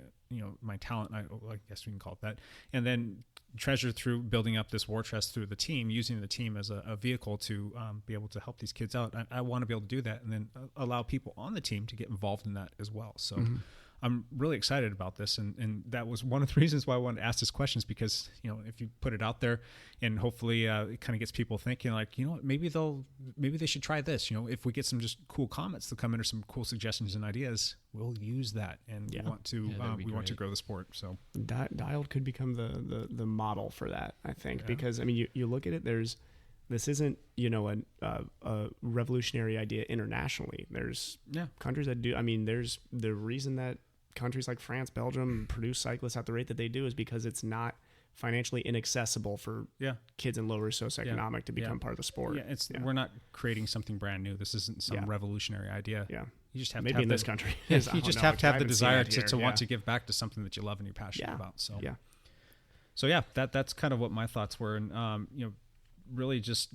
my talent, I guess we can call it that. And then treasure through building up this war chest through the team, using the team as a vehicle to be able to help these kids out. I want to be able to do that and then allow people on the team to get involved in that as well. So I'm really excited about this. And that was one of the reasons why I wanted to ask this question, is because, if you put it out there and hopefully it kind of gets people thinking like, what, maybe they should try this. If we get some just cool comments that come in or some cool suggestions and ideas, we'll use that. And we want to grow the sport. So
Dialed could become the model for that, I think, because I mean, you look at it, this isn't, a revolutionary idea internationally. There's countries that do. I mean, there's the reason that countries like France, Belgium produce cyclists at the rate that they do is because it's not financially inaccessible for kids in lower socioeconomic to become part of the sport.
We're not creating something brand new. This isn't some revolutionary idea.
Yeah.
You just have
maybe
to have
in this country.
You just have to have the desire to want to give back to something that you love and you're passionate about. So that's kind of what my thoughts were. And really just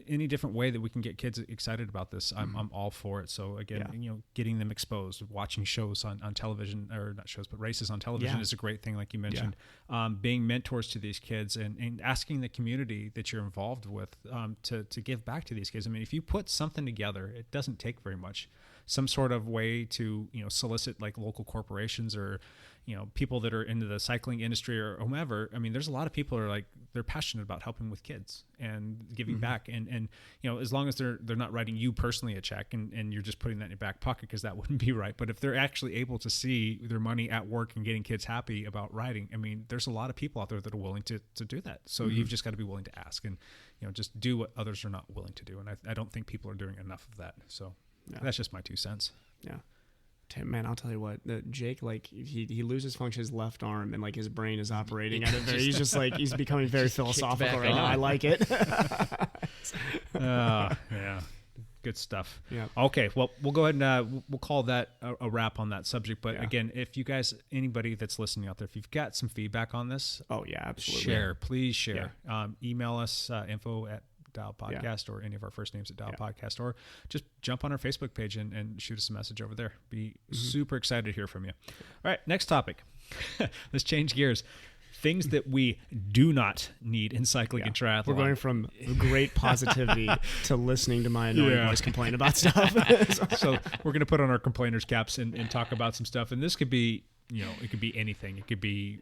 any different way that we can get kids excited about this, I'm all for it. So again, getting them exposed, watching shows on television, or not shows, but races on television is a great thing, like you mentioned. Being mentors to these kids and asking the community that you're involved with to give back to these kids. I mean, if you put something together, it doesn't take very much. Some sort of way to solicit like local corporations or people that are into the cycling industry or whomever. I mean, there's a lot of people who are like, they're passionate about helping with kids and giving back. And as long as they're not writing you personally a check and you're just putting that in your back pocket, because that wouldn't be right. But if they're actually able to see their money at work and getting kids happy about riding, I mean, there's a lot of people out there that are willing to do that. So you've just got to be willing to ask and, just do what others are not willing to do. And I don't think people are doing enough of that. So that's just my 2 cents.
Yeah. Man, I'll tell you what, Jake, like he loses function his left arm and like his brain is operating at a very, he's just like, he's becoming very philosophical right now. I like it.
Yeah. Good stuff.
Yeah.
Okay. Well, we'll go ahead and we'll call that a wrap on that subject. But
Yeah.
again, if you guys, anybody that's listening out there, if you've got some feedback on this,
Oh yeah, absolutely.
please share. Email us info@Dial Podcast or any of our first names at Dial Podcast, or just jump on our Facebook page and shoot us a message over there. Be super excited to hear from you. All right. Next topic. Let's change gears. Things that we do not need in cycling and triathlon.
We're going from great positivity to listening to my annoying voice complain about stuff.
So we're going to put on our complainers caps and talk about some stuff. And this could be, it could be anything. It could be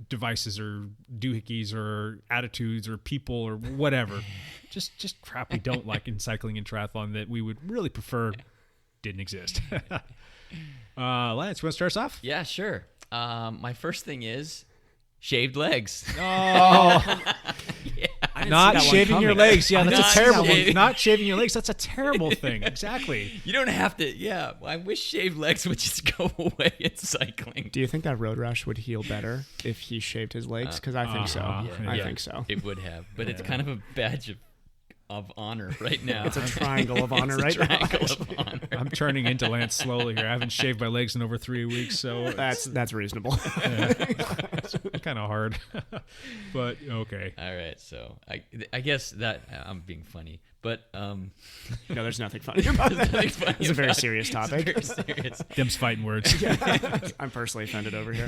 devices or doohickeys or attitudes or people or whatever. Just crap we don't like in cycling and triathlon that we would really prefer didn't exist. Lance, you want to start us off?
Yeah, sure. My first thing is shaved legs.
Oh. Not shaving your legs. Yeah, that's a terrible one. Not shaving your legs. That's a terrible thing. Exactly.
You don't have to. Yeah, I wish shaved legs would just go away in cycling.
Do you think that road rash would heal better if he shaved his legs? Because I think so. I think so.
It would have, but it's kind of a badge of honor right now.
It's a triangle of honor right now.
Triangle of honor.
I'm turning into Lance slowly here. I haven't shaved my legs in over 3 weeks, so
that's reasonable.
It's kind of hard, but okay.
All right, so I guess that I'm being funny, but
no, there's nothing funny about that. It's a very serious topic.
It's very serious.
Them's fighting words.
I'm personally offended over here.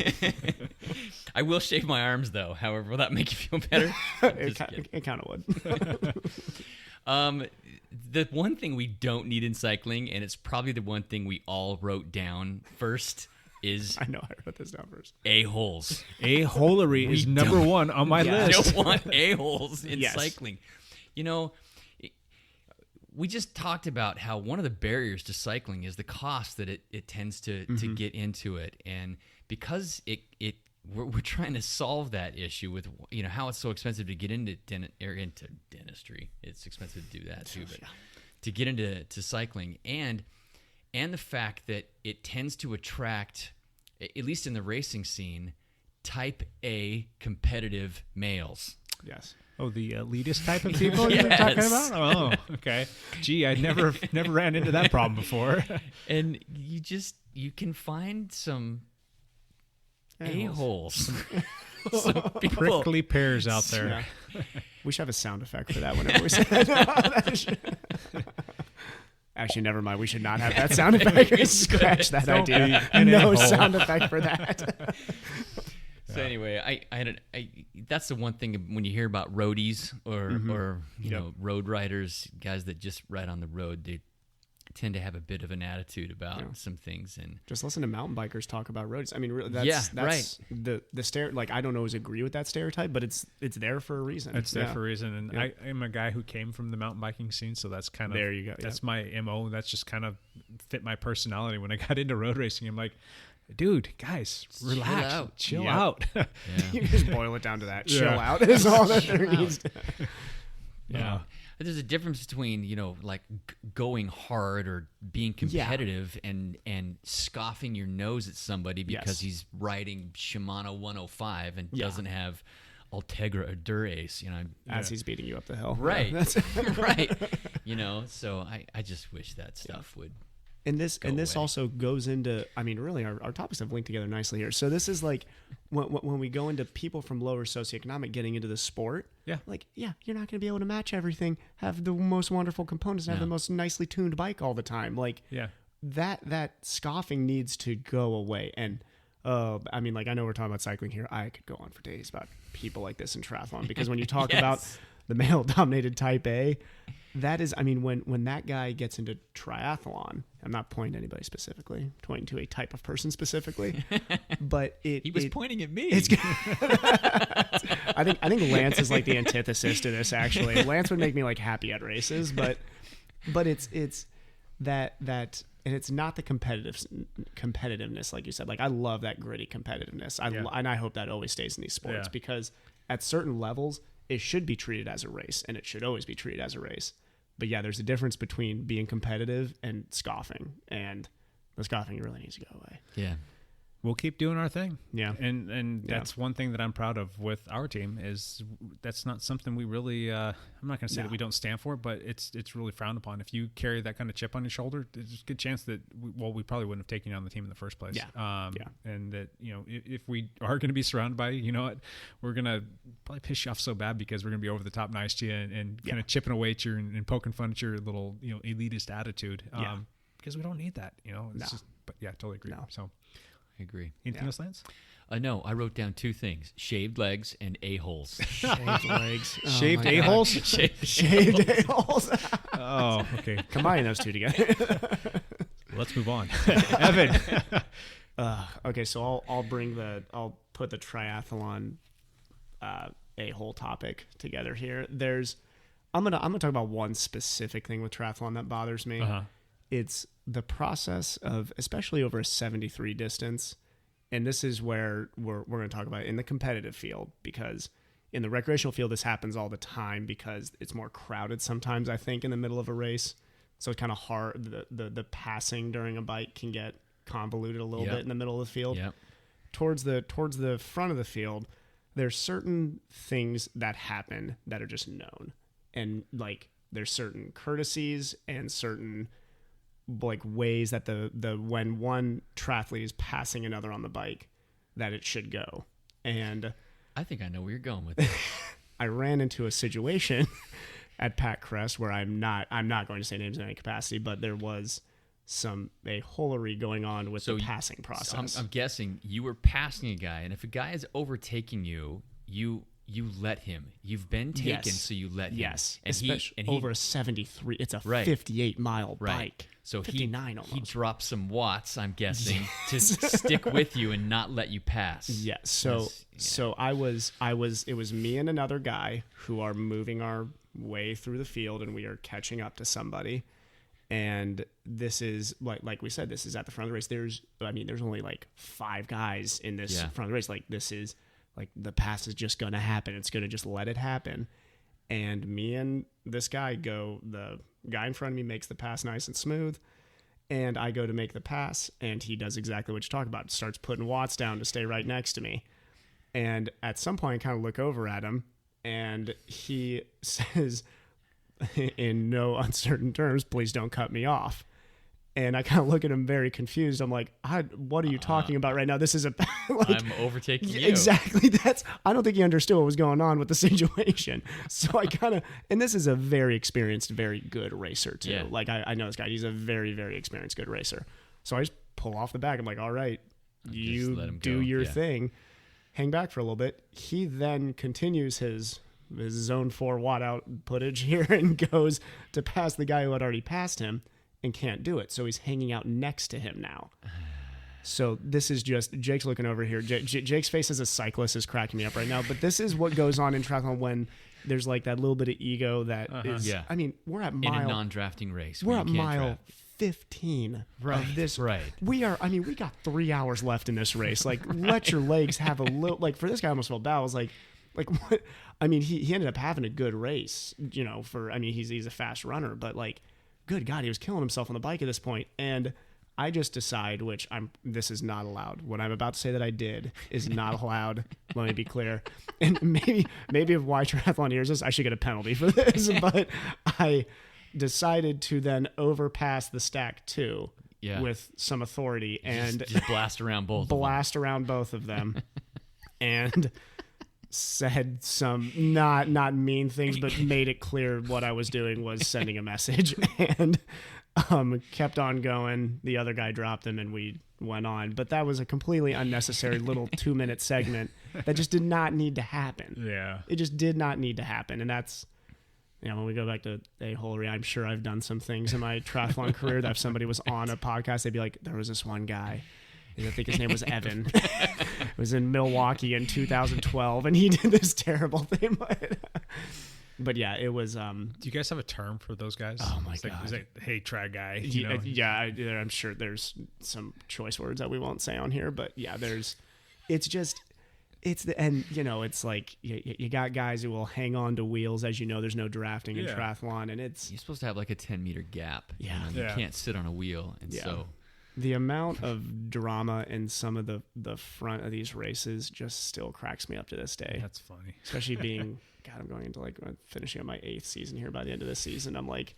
I will shave my arms though. However, will that make you feel better?
It kind of would.
The one thing we don't need in cycling, and it's probably the one thing we all wrote down first, is
I know I wrote this down first.
A-holes.
A-holery is number one on my list.
We don't want A-holes in cycling. We just talked about how one of the barriers to cycling is the cost that it tends to get into it, and because we're trying to solve that issue with how it's so expensive to get into dentistry. It's expensive to do that too, but to get into cycling and the fact that it tends to attract, at least in the racing scene, type A competitive males.
Yes.
Oh, the elitist type of people you're talking about? Oh, okay. Gee, I never ran into that problem before.
And you can find some a-holes. Some people.
Prickly pears out there.
Yeah. We should have a sound effect for that whenever we say that. Actually, never mind. We should not have that sound effect. Scratch that idea. No sound effect for that.
So anyway, I that's the one thing when you hear about roadies or road riders, guys that just ride on the road, they tend to have a bit of an attitude about some things. And
just listen to mountain bikers talk about roads. I mean, really, that's
right.
The like, I don't always agree with that stereotype, but it's there for a reason.
It's there for a reason. And I am a guy who came from the mountain biking scene, so that's kind of
there you go.
That's my MO. That's just kind of fit my personality. When I got into road racing, I'm like, dude, guys, relax, chill out.
You just boil it down to that. Chill out is all that there needs.
Yeah.
There's a difference between, like going hard or being competitive and scoffing your nose at somebody because he's riding Shimano 105 and doesn't have Ultegra or Dura-Ace,
as he's beating you up the hill.
Right. Right. So I just wish that stuff would.
And this also goes into, I mean, really, our topics have linked together nicely here. So this is like when we go into people from lower socioeconomic getting into the sport.
Yeah.
Like, you're not going to be able to match everything, have the most wonderful components, and have the most nicely tuned bike all the time. Like, that scoffing needs to go away. And I mean, like, I know we're talking about cycling here. I could go on for days about people like this in triathlon, because when you talk about the male-dominated type A, that is, I mean, when that guy gets into triathlon, I'm not pointing to anybody specifically, I'm pointing to a type of person specifically, but he
was pointing at me.
I think Lance is like the antithesis to this. Actually, Lance would make me like happy at races, but it's that, and it's not the competitiveness, like you said. Like, I love that gritty competitiveness. And I hope that always stays in these sports, because at certain levels, it should be treated as a race, and it should always be treated as a race. But there's a difference between being competitive and scoffing. And the scoffing really needs to go away.
Yeah.
We'll keep doing our thing.
Yeah.
And that's one thing that I'm proud of with our team is that's not something we really, I'm not going to say that we don't stand for, but it's really frowned upon. If you carry that kind of chip on your shoulder, there's a good chance that, we probably wouldn't have taken you on the team in the first place.
Yeah.
And that, if we are going to be surrounded by you, we're going to probably piss you off so bad because we're going to be over the top nice to you and kind of chipping away at your and poking fun at your little, elitist attitude. Because we don't need that, it's just, but yeah, totally agree.
No.
So
I agree.
anything else, Lance?
No, I wrote down 2 things: shaved legs and a-holes.
Shaved legs.
Shaved a-holes?
Shaved a-holes.
Oh, okay.
Combine those two together.
Let's move on. Evan.
Okay, so I'll put the triathlon a-hole topic together here. I'm gonna talk about one specific thing with triathlon that bothers me. It's the process of, especially over a 73 distance, and this is where we're going to talk about it in the competitive field, because in the recreational field this happens all the time because it's more crowded sometimes, I think, in the middle of a race. So it's kind of hard. The passing during a bike can get convoluted a little bit in the middle of the field.
Yep.
Towards the front of the field, there's certain things that happen that are just known, and like there's certain courtesies and certain like ways that the when one triathlete is passing another on the bike that it should go. And
I think I know where you're going with it.
I ran into a situation at Pat Crest where I'm not going to say names in any capacity, but there was a holery going on with the passing process.
So I'm guessing you were passing a guy, and if a guy is overtaking you, you let him. You've been taken, so you let him.
Yes,
and
especially
he
over a 73. It's a 58-mile bike.
So
59 almost.
He dropped some watts, I'm guessing, to stick with you and not let you pass.
Yes. So I was. It was me and another guy who are moving our way through the field, and we are catching up to somebody. And this is like we said, this is at the front of the race. There's only like 5 guys in this front of the race. Like this is. Like the pass is just going to happen. It's going to just let it happen. And me and this guy the guy in front of me makes the pass nice and smooth. And I go to make the pass, and he does exactly what you talk about. Starts putting watts down to stay right next to me. And at some point I kind of look over at him, and he says in no uncertain terms, "Please don't cut me off." And I kind of look at him very confused. I'm like, what are you talking about right now? This is
I'm overtaking you.
Exactly. I don't think he understood what was going on with the situation. So I kind of, and this is a very experienced, very good racer too.
Yeah.
Like I know this guy. He's a very, very experienced, good racer. So I just pull off the back. I'm like, all right, you do your thing. Hang back for a little bit. He then continues his zone 4 watt outputtage here and goes to pass the guy who had already passed him. And can't do it. So he's hanging out next to him now. So this is just, Jake's looking over here. Jake's face as a cyclist is cracking me up right now. But this is what goes on in triathlon when there's like that little bit of ego that is,
Yeah.
I mean, we're at
In a non-drafting race.
We're
where
at
you can't
mile
draft.
15 of this.
Right.
We got 3 hours left in this race. Like, let your legs have a little, like for this guy I almost felt bad. I was like what? I mean, he ended up having a good race, he's a fast runner, but like, good God, he was killing himself on the bike at this point. And I just decide, this is not allowed. What I'm about to say that I did is not allowed. Let me be clear. And maybe if Y Triathlon hears this, I should get a penalty for this. But I decided to then overpass the stack 2 with some authority and
just blast around both
of them. And said some not mean things, but made it clear what I was doing was sending a message, and kept on going. The other guy dropped him, and we went on. But that was a completely unnecessary little 2-minute segment that just did not need to happen.
Yeah,
it just did not need to happen, and that's. When we go back to a-holery, I'm sure I've done some things in my triathlon career that if somebody was on a podcast, they'd be like, there was this one guy. I think his name was Evan. It was in Milwaukee in 2012, and he did this terrible thing. But yeah, it was. Do
you guys have a term for those guys?
Oh my God!
Is it, hey, trad guy?
I'm sure there's some choice words that we won't say on here, but yeah, it's like you got guys who will hang on to wheels, as there's no drafting in triathlon, and
you're supposed to have like a 10-meter gap.
Yeah,
you can't sit on a wheel, and so.
The amount of drama in some of the front of these races just still cracks me up to this day.
That's funny.
Especially being, God, I'm going into like finishing up my 8th season here by the end of this season. I'm like,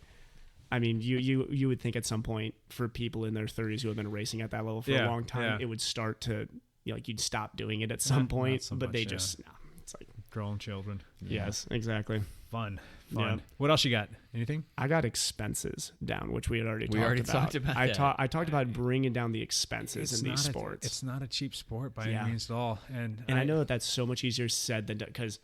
I mean, you would think at some point for people in their 30s who have been racing at that level for a long time, it would start to, like you'd stop doing it at some point, so but much, they just, no, it's like
grown children.
Yes, exactly.
Fun.
Yeah.
What else you got? Anything?
I got expenses down, which we had already
talked about.
I talked about bringing down the expenses in these sports.
It's not a cheap sport by any means at all. And
I know that's so much easier said than done, because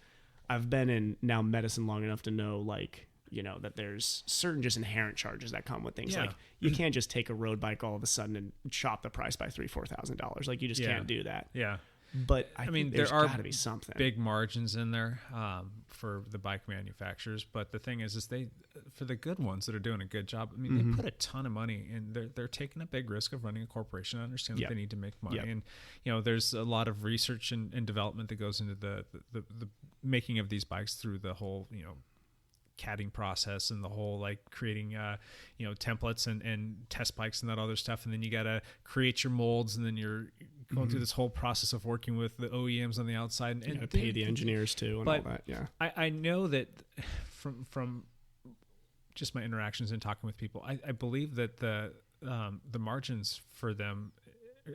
I've been in now medicine long enough to know, like, you know, that there's certain just inherent charges that come with things. Like you can't just take a road bike all of a sudden and chop the price by $3,000-$4,000. Like you just can't do that.
Yeah.
But I mean, there
are
gotta be something.
Big margins in there for the bike manufacturers. But the thing is they, for the good ones that are doing a good job, I mean, they put a ton of money and they're taking a big risk of running a corporation. I understand that they need to make money. And, you know, there's a lot of research and development that goes into the making of these bikes through the whole, you know, CADing process and the whole like creating you know, templates and test bikes and that other stuff, and then you got to create your molds, and then you're going through this whole process of working with the OEMs on the outside and
pay the engineers too and all that.
I know that from just my interactions and talking with people, I believe that the margins for them,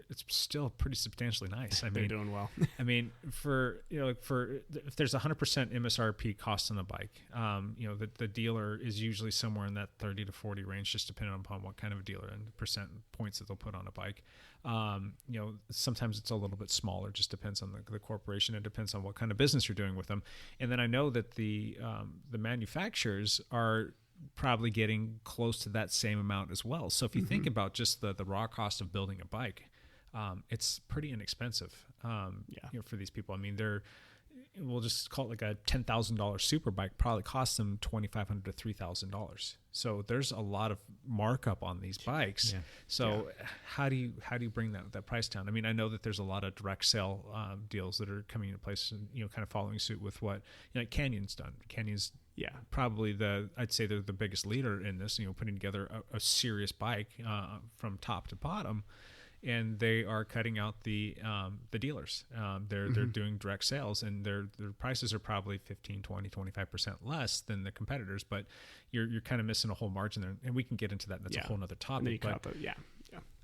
it's still pretty substantially nice. I mean,
they're doing well.
I mean, for, you know, if there's 100% MSRP cost on the bike, you know, the dealer is usually somewhere in that 30 to 40 range, just depending upon what kind of a dealer and the percent points that they'll put on a bike. You know, sometimes it's a little bit smaller, just depends on the corporation. It depends on what kind of business you're doing with them. And then I know that the manufacturers are probably getting close to that same amount as well. So if you think about just the raw cost of building a bike, it's pretty inexpensive, you know, for these people. I mean, we'll just call it like a $10,000 super bike probably costs them $2,500 to $3,000. So there's a lot of markup on these bikes. Yeah. So how do you bring that price down? I mean, I know that there's a lot of direct sale deals that are coming into place, and, you know, kind of following suit with what, you know, like Canyon's done. Canyon's probably I'd say they're the biggest leader in this, you know, putting together a serious bike from top to bottom. And they are cutting out the dealers. They're doing direct sales, and their prices are probably 15, 20, 25% less than the competitors. But you're kind of missing a whole margin there, and we can get into that. That's a whole nother topic. But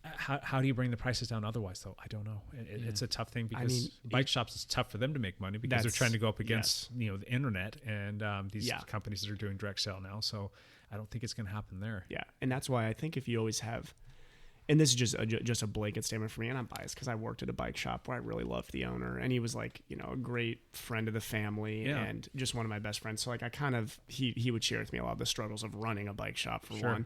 how do you bring the prices down otherwise, though? I don't know. It's a tough thing, because bike shops, it's tough for them to make money because they're trying to go up against you know, the internet and these companies that are doing direct sale now. So I don't think it's going to happen there.
Yeah, and that's why I think if you always have. And this is just a blanket statement for me, and I'm biased because I worked at a bike shop where I really loved the owner, and he was like, you know, a great friend of the family and just one of my best friends. So like I kind of he would share with me a lot of the struggles of running a bike shop for one.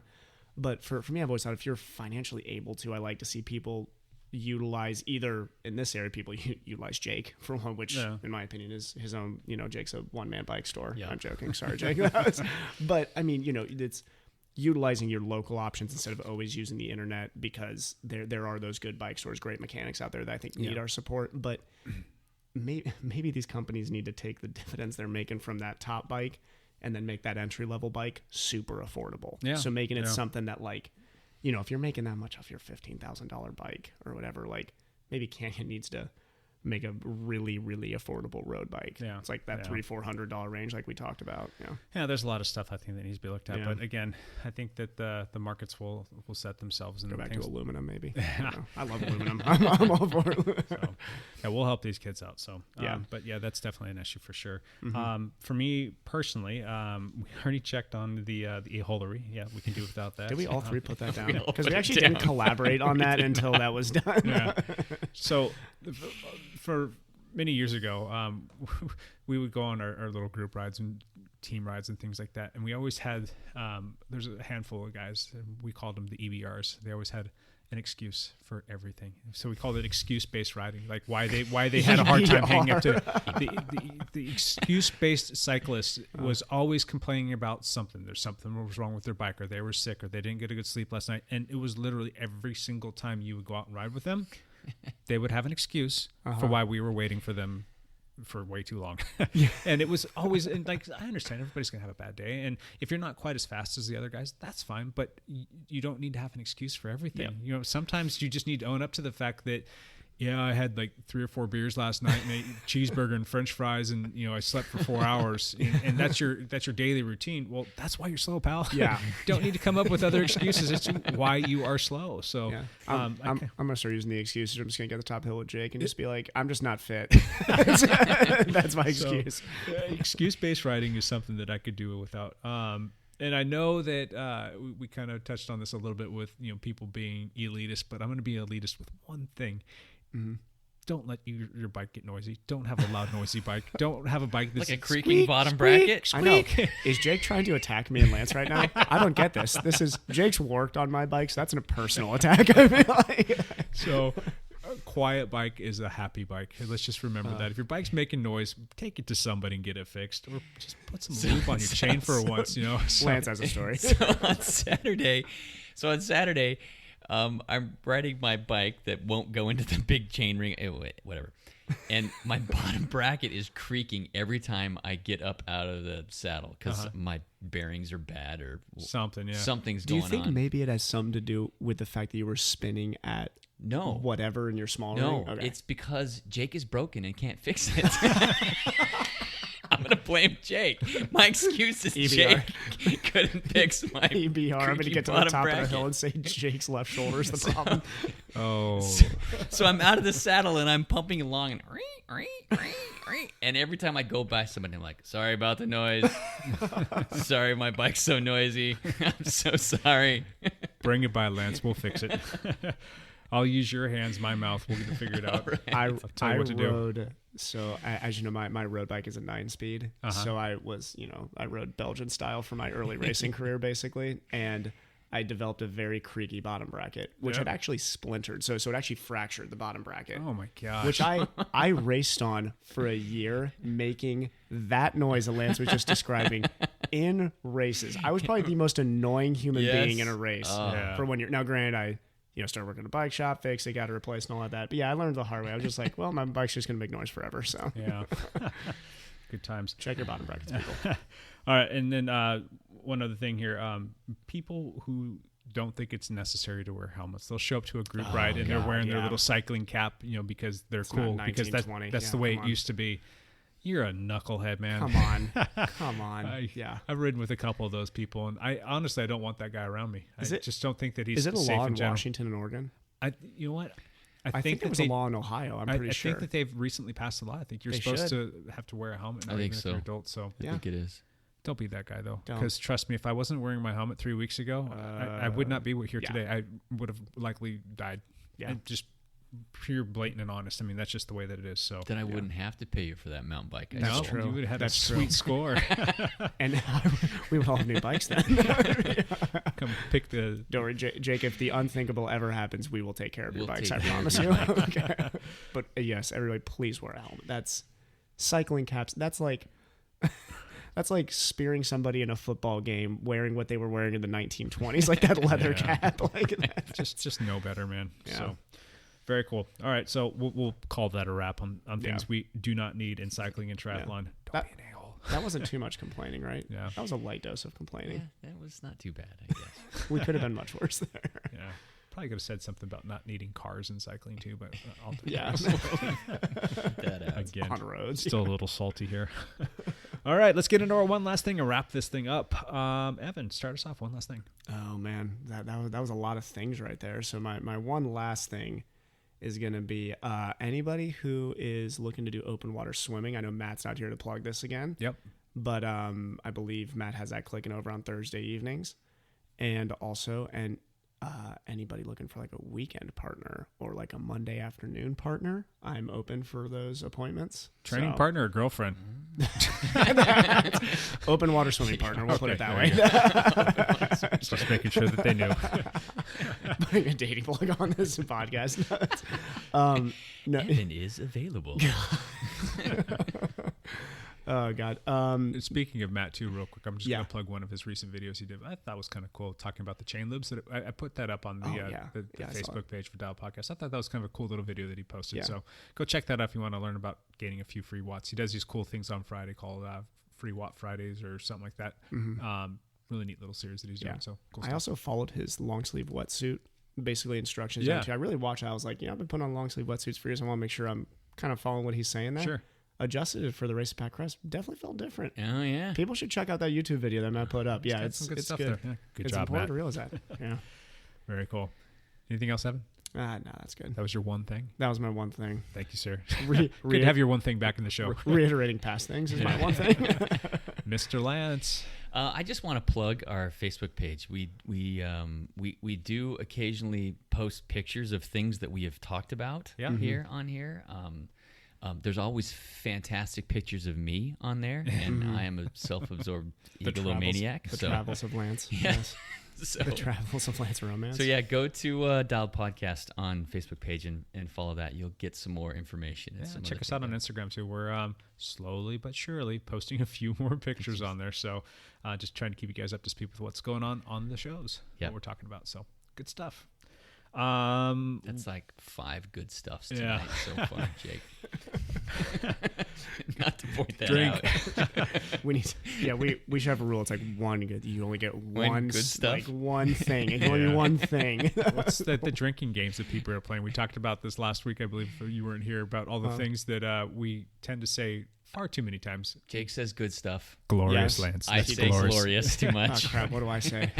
But for me, I've always thought if you're financially able to, I like to see people utilize either in this area people utilize Jake for one, which in my opinion is his own. You know, Jake's a one-man bike store. I'm joking, sorry, Jake. But I mean, you know, it's utilizing your local options instead of always using the internet, because there are those good bike stores, great mechanics out there that I think need our support. But maybe these companies need to take the dividends they're making from that top bike and then make that entry level bike super affordable. So making it something that, like, you know, if you're making that much off your $15,000 bike or whatever, like maybe Canyon needs to make a really, really affordable road bike. It's like that $300-$400 range like we talked about.
There's a lot of stuff I think that needs to be looked at. But again, I think that the markets will set themselves.
Go back to aluminum, maybe. I love aluminum. I'm all for it.
So, we'll help these kids out. So but that's definitely an issue for sure. For me personally, we already checked on the e-holery. We can do without that.
Did we all three put that down? Because we actually didn't collaborate on that until that was done.
So for many years ago, we would go on our little group rides and team rides and things like that. And we always had, there's a handful of guys, and we called them the EBRs. They always had an excuse for everything. So we called it excuse-based riding, like why they had a hard time hanging up to the excuse-based cyclist was always complaining about something. There's something was wrong with their bike, or they were sick, or they didn't get a good sleep last night. And it was literally every single time you would go out and ride with them, they would have an excuse for why we were waiting for them for way too long. And it was always, and like, I understand everybody's going to have a bad day. And if you're not quite as fast as the other guys, that's fine. But you don't need to have an excuse for everything.
Yeah.
You know, sometimes you just need to own up to the fact that, yeah, I had like 3 or 4 beers last night and ate cheeseburger and French fries, and you know I slept for 4 hours, and that's your daily routine. Well, that's why you're slow, pal.
Yeah,
don't need to come up with other excuses as to why you are slow. So
yeah. I'm gonna start using the excuses. I'm just gonna get to the top of the hill with Jake and just be like, I'm just not fit. That's my excuse.
So, excuse-based riding is something that I could do without. And I know that we kind of touched on this a little bit with people being elitist, but I'm going to be elitist with one thing. Mm-hmm. Don't let your bike get noisy. Don't have a loud, noisy bike. Don't have a bike that's
like a creaking bottom bracket.
I know. Is Jake trying to attack me and Lance right now? I don't get this. This is Jake's worked on my bike, so that's a personal attack. I feel like.
So, a quiet bike is a happy bike. Let's just remember that. If your bike's making noise, take it to somebody and get it fixed, or just put some lube on your chain for once. So.
Lance has a story.
So on Saturday. I'm riding my bike that won't go into the big chain ring, whatever. And my bottom bracket is creaking every time I get up out of the saddle because my bearings are bad or
something. Yeah,
something's
going on. Do you think
on.
maybe it has something to do with the fact that you were spinning at whatever in your small ring?
No, it's because Jake is broken and can't fix it. I'm going to blame Jake. My excuse is
EBR.
Jake couldn't fix my
EBR. I'm going to get to the top of the hill and say Jake's left shoulder is the problem.
So I'm out of the saddle and I'm pumping along and every time I go by somebody, I'm like, sorry about the noise. Sorry, my bike's so noisy. I'm so sorry.
Bring it by, Lance. We'll fix it. I'll use your hands, my mouth. We'll get to figure it out.
Right.
I'll tell you what to do.
So as you know, my road bike is a 9-speed. So I rode Belgian style for my early racing career, basically. And I developed a very creaky bottom bracket, which had actually splintered. So it actually fractured the bottom bracket.
Oh my gosh.
Which I raced on for a year, making that noise that Lance was just describing in races. I was probably the most annoying human being in a race for 1 year. Now, granted, I started working at a bike shop, fixed it, got it replaced and all of that. But yeah, I learned the hard way. I was just like, well, my bike's just going to make noise forever. So
yeah, good times.
Check your bottom brackets, people.
All right. And then one other thing here, people who don't think it's necessary to wear helmets, they'll show up to a group ride and they're wearing their little cycling cap, because they're cool, because that's the way it used to be. You're a knucklehead, man.
Come on.
I've ridden with a couple of those people, and I honestly don't want that guy around me. I just don't think that he's safe in general.
Is it a law in Washington and Oregon?
You know what?
I think there was a law in Ohio. I'm pretty sure.
I think that they've recently passed a law. I think you're supposed to have to wear a helmet now, even if you're an adult. So
I think it is.
Don't be that guy, though. Because trust me, if I wasn't wearing my helmet 3 weeks ago, I would not be here today. I would have likely died. Yeah. Just pure, blatant, and honest. I mean, that's just the way that it is. So
then I wouldn't have to pay you for that mountain bike.
That's true. You would have had a sweet score.
And we would all have new bikes then.
Come pick the...
Don't worry, Jake, if the unthinkable ever happens, we will take care of your bikes, I promise you. Okay. But yes, everybody, please wear a helmet. That's cycling caps. That's like spearing somebody in a football game wearing what they were wearing in the 1920s, like that leather cap. Like that.
Just know better, man. Yeah. So very cool. All right, so we'll call that a wrap on things we do not need in cycling and triathlon. Don't be an a-hole.
That wasn't too much complaining, right?
Yeah.
That was a light dose of complaining.
Yeah, that was not too bad, I guess.
We could have been much worse there.
Yeah. Probably could have said something about not needing cars in cycling too, but I'll do
that out.
Again,
on roads.
Still a little salty here. All right, let's get into our one last thing and wrap this thing up. Evan, start us off. One last thing.
Oh man, that was a lot of things right there. So my one last thing is going to be anybody who is looking to do open water swimming. I know Matt's not here to plug this again.
Yep.
But I believe Matt has that clicking over on Thursday evenings. And also, anybody looking for like a weekend partner or like a Monday afternoon partner, I'm open for those appointments.
Training partner or girlfriend?
Open water swimming partner. We'll put it that way.
Just making sure that they knew.
Putting a dating plug on this podcast.
No. Evan is available.
Oh God.
Speaking of Matt too, real quick, I'm just
Yeah.
gonna plug one of his recent videos he did. I thought was kind of cool, talking about the chain loops. That I put that up on the, the
Yeah, I saw
Facebook
it.
page for Dial Podcast. I thought that was kind of a cool little video that he posted.
Yeah.
So go check that out if you want to learn about gaining a few free watts. He does these cool things on Friday called Free Watt Fridays or something like that. Really neat little series that he's doing. So cool
I
stuff.
also followed his long sleeve wetsuit, basically instructions.
Yeah.
There too. I really watched it. I was like, I've been putting on long sleeve wetsuits for years. I want to make sure I'm kind of following what he's saying there.
Sure.
Adjusted it for the Race to Pack Crest. Definitely felt different.
Oh yeah.
People should check out that YouTube video that Matt put up. Yeah,
got
it's
some good
it's
stuff
good.
there. Yeah, good
it's
job,
important
Matt.
to realize that. Yeah.
Very cool. Anything else, Evan?
No, that's good.
That was your one thing.
That was my one thing.
Thank you, sir.
Re-
Good to have your one thing back in the show.
Reiterating past things is my one thing.
Mr. Lance.
I just want to plug our Facebook page. We do occasionally post pictures of things that we have talked about here on here. There's always fantastic pictures of me on there, and I am a self-absorbed egomaniac.
The
so
travels of Lance.
Yeah.
Yes.
So,
The travels of Lance Romance.
so yeah, go to Dialed Podcast on Facebook page and follow that. You'll get some more information. And
Yeah,
some
check
other
us out on
things.
Instagram too. We're slowly but surely posting a few more pictures on there. So just trying to keep you guys up to speed with what's going on the shows that we're talking about. So good stuff.
That's like 5 good stuffs tonight so far, Jake. Not to point that out.
We need. We should have a rule. It's like one good. You only get one
good stuff?
Like one thing. It's only one thing.
What's the drinking games that people are playing? We talked about this last week. I believe you weren't here, about all the things that we tend to say far too many times.
Jake says good stuff.
Glorious,
Yes.
Lance.
I
That's
say glorious too
Oh
much.
crap! What do I say?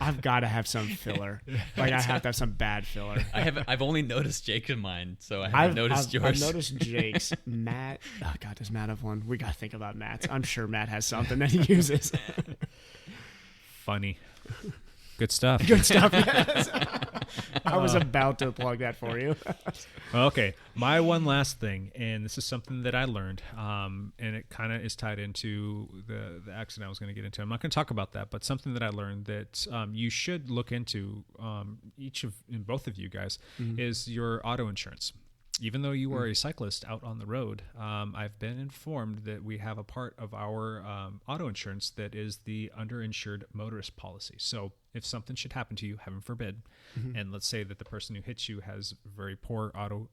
I've got to have some filler. Like I have to have some bad filler.
I've only noticed Jake in mine, so I haven't noticed yours.
I've noticed Jake's. Matt. Oh God, does Matt have one? We got to think about Matt's. I'm sure Matt has something that he uses.
Funny. Good stuff.
Good stuff. Yes. I was about to plug that for you.
Okay, my one last thing, and this is something that I learned, and it kind of is tied into the accident I was going to get into. I'm not going to talk about that, but something that I learned that you should look into, both of you guys, is your auto insurance. Even though you are a cyclist out on the road, I've been informed that we have a part of our auto insurance that is the underinsured motorist policy. So if something should happen to you, heaven forbid, and let's say that the person who hits you has very poor auto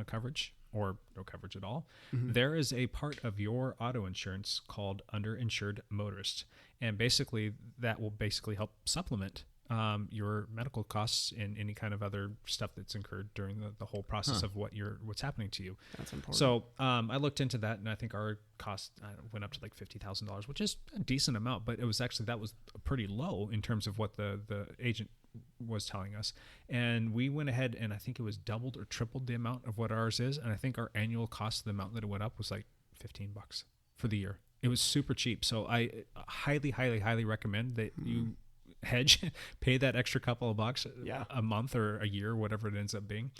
coverage or no coverage at all, there is a part of your auto insurance called underinsured motorist. And basically that will basically help supplement your medical costs and any kind of other stuff that's incurred during the whole process of what's happening to you.
That's important.
So I looked into that, and I think our cost went up to like $50,000, which is a decent amount, but it was actually, that was pretty low in terms of what the agent was telling us. And we went ahead and I think it was doubled or tripled the amount of what ours is. And I think our annual cost, the amount that it went up, was like $15 for the year. It was super cheap. So I highly, highly, highly recommend that you hedge, pay that extra couple of bucks a month or a year, whatever it ends up being,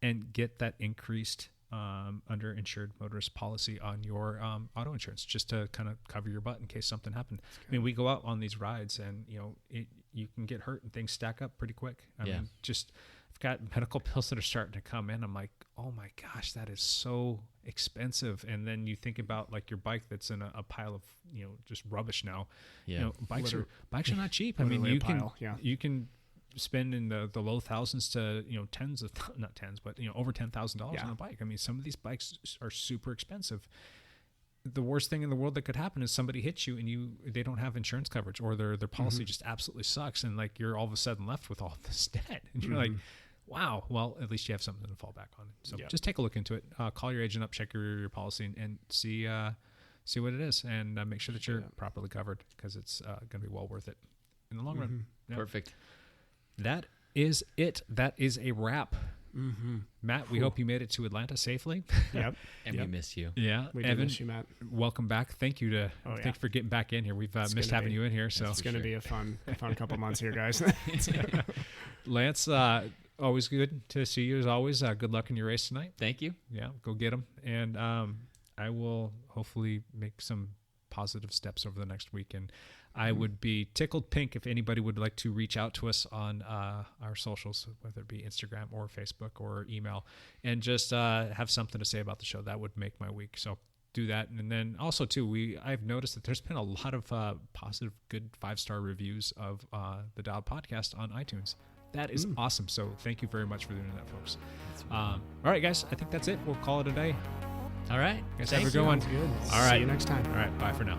and get that increased underinsured motorist policy on your auto insurance, just to kind of cover your butt in case something happened. I mean, we go out on these rides and you can get hurt and things stack up pretty quick. I mean, I've got medical bills that are starting to come in. I'm like, oh my gosh, that is so expensive. And then you think about like your bike that's in a pile of just rubbish now. Bikes are not cheap. I mean, you can spend in the low thousands to tens of not tens but over $10,000 on a bike. I mean, some of these bikes are super expensive. The worst thing in the world that could happen is somebody hits you and they don't have insurance coverage, or their policy just absolutely sucks, and like you're all of a sudden left with all this debt, and you're like, wow, well, at least you have something to fall back on. So just take a look into it. Call your agent up, check your policy, and see what it is, and make sure that you're properly covered, because it's going to be well worth it in the long run. Yeah.
Perfect.
That is it. That is a wrap. Matt, we hope you made it to Atlanta safely.
Yep.
And we miss you.
Yeah.
We
Evan,
miss you, Matt.
welcome back. Thank you for getting back in here. We've missed having you in here. So
It's going to be a fun couple months here, guys.
Lance, always good to see you as always. Good luck in your race tonight.
Thank you.
Yeah, go get them. And I will hopefully make some positive steps over the next week. And I would be tickled pink if anybody would like to reach out to us on our socials, whether it be Instagram or Facebook or email, and just have something to say about the show. That would make my week. So do that. And then also too, I've noticed that there's been a lot of positive, good 5-star reviews of the Dialed podcast on iTunes. That is awesome. So thank you very much for doing that, folks. All right, guys, I think that's it. We'll call it a day.
All right.
Guys, have a good one.
Good.
All right.
See you next time.
All right. Bye for now.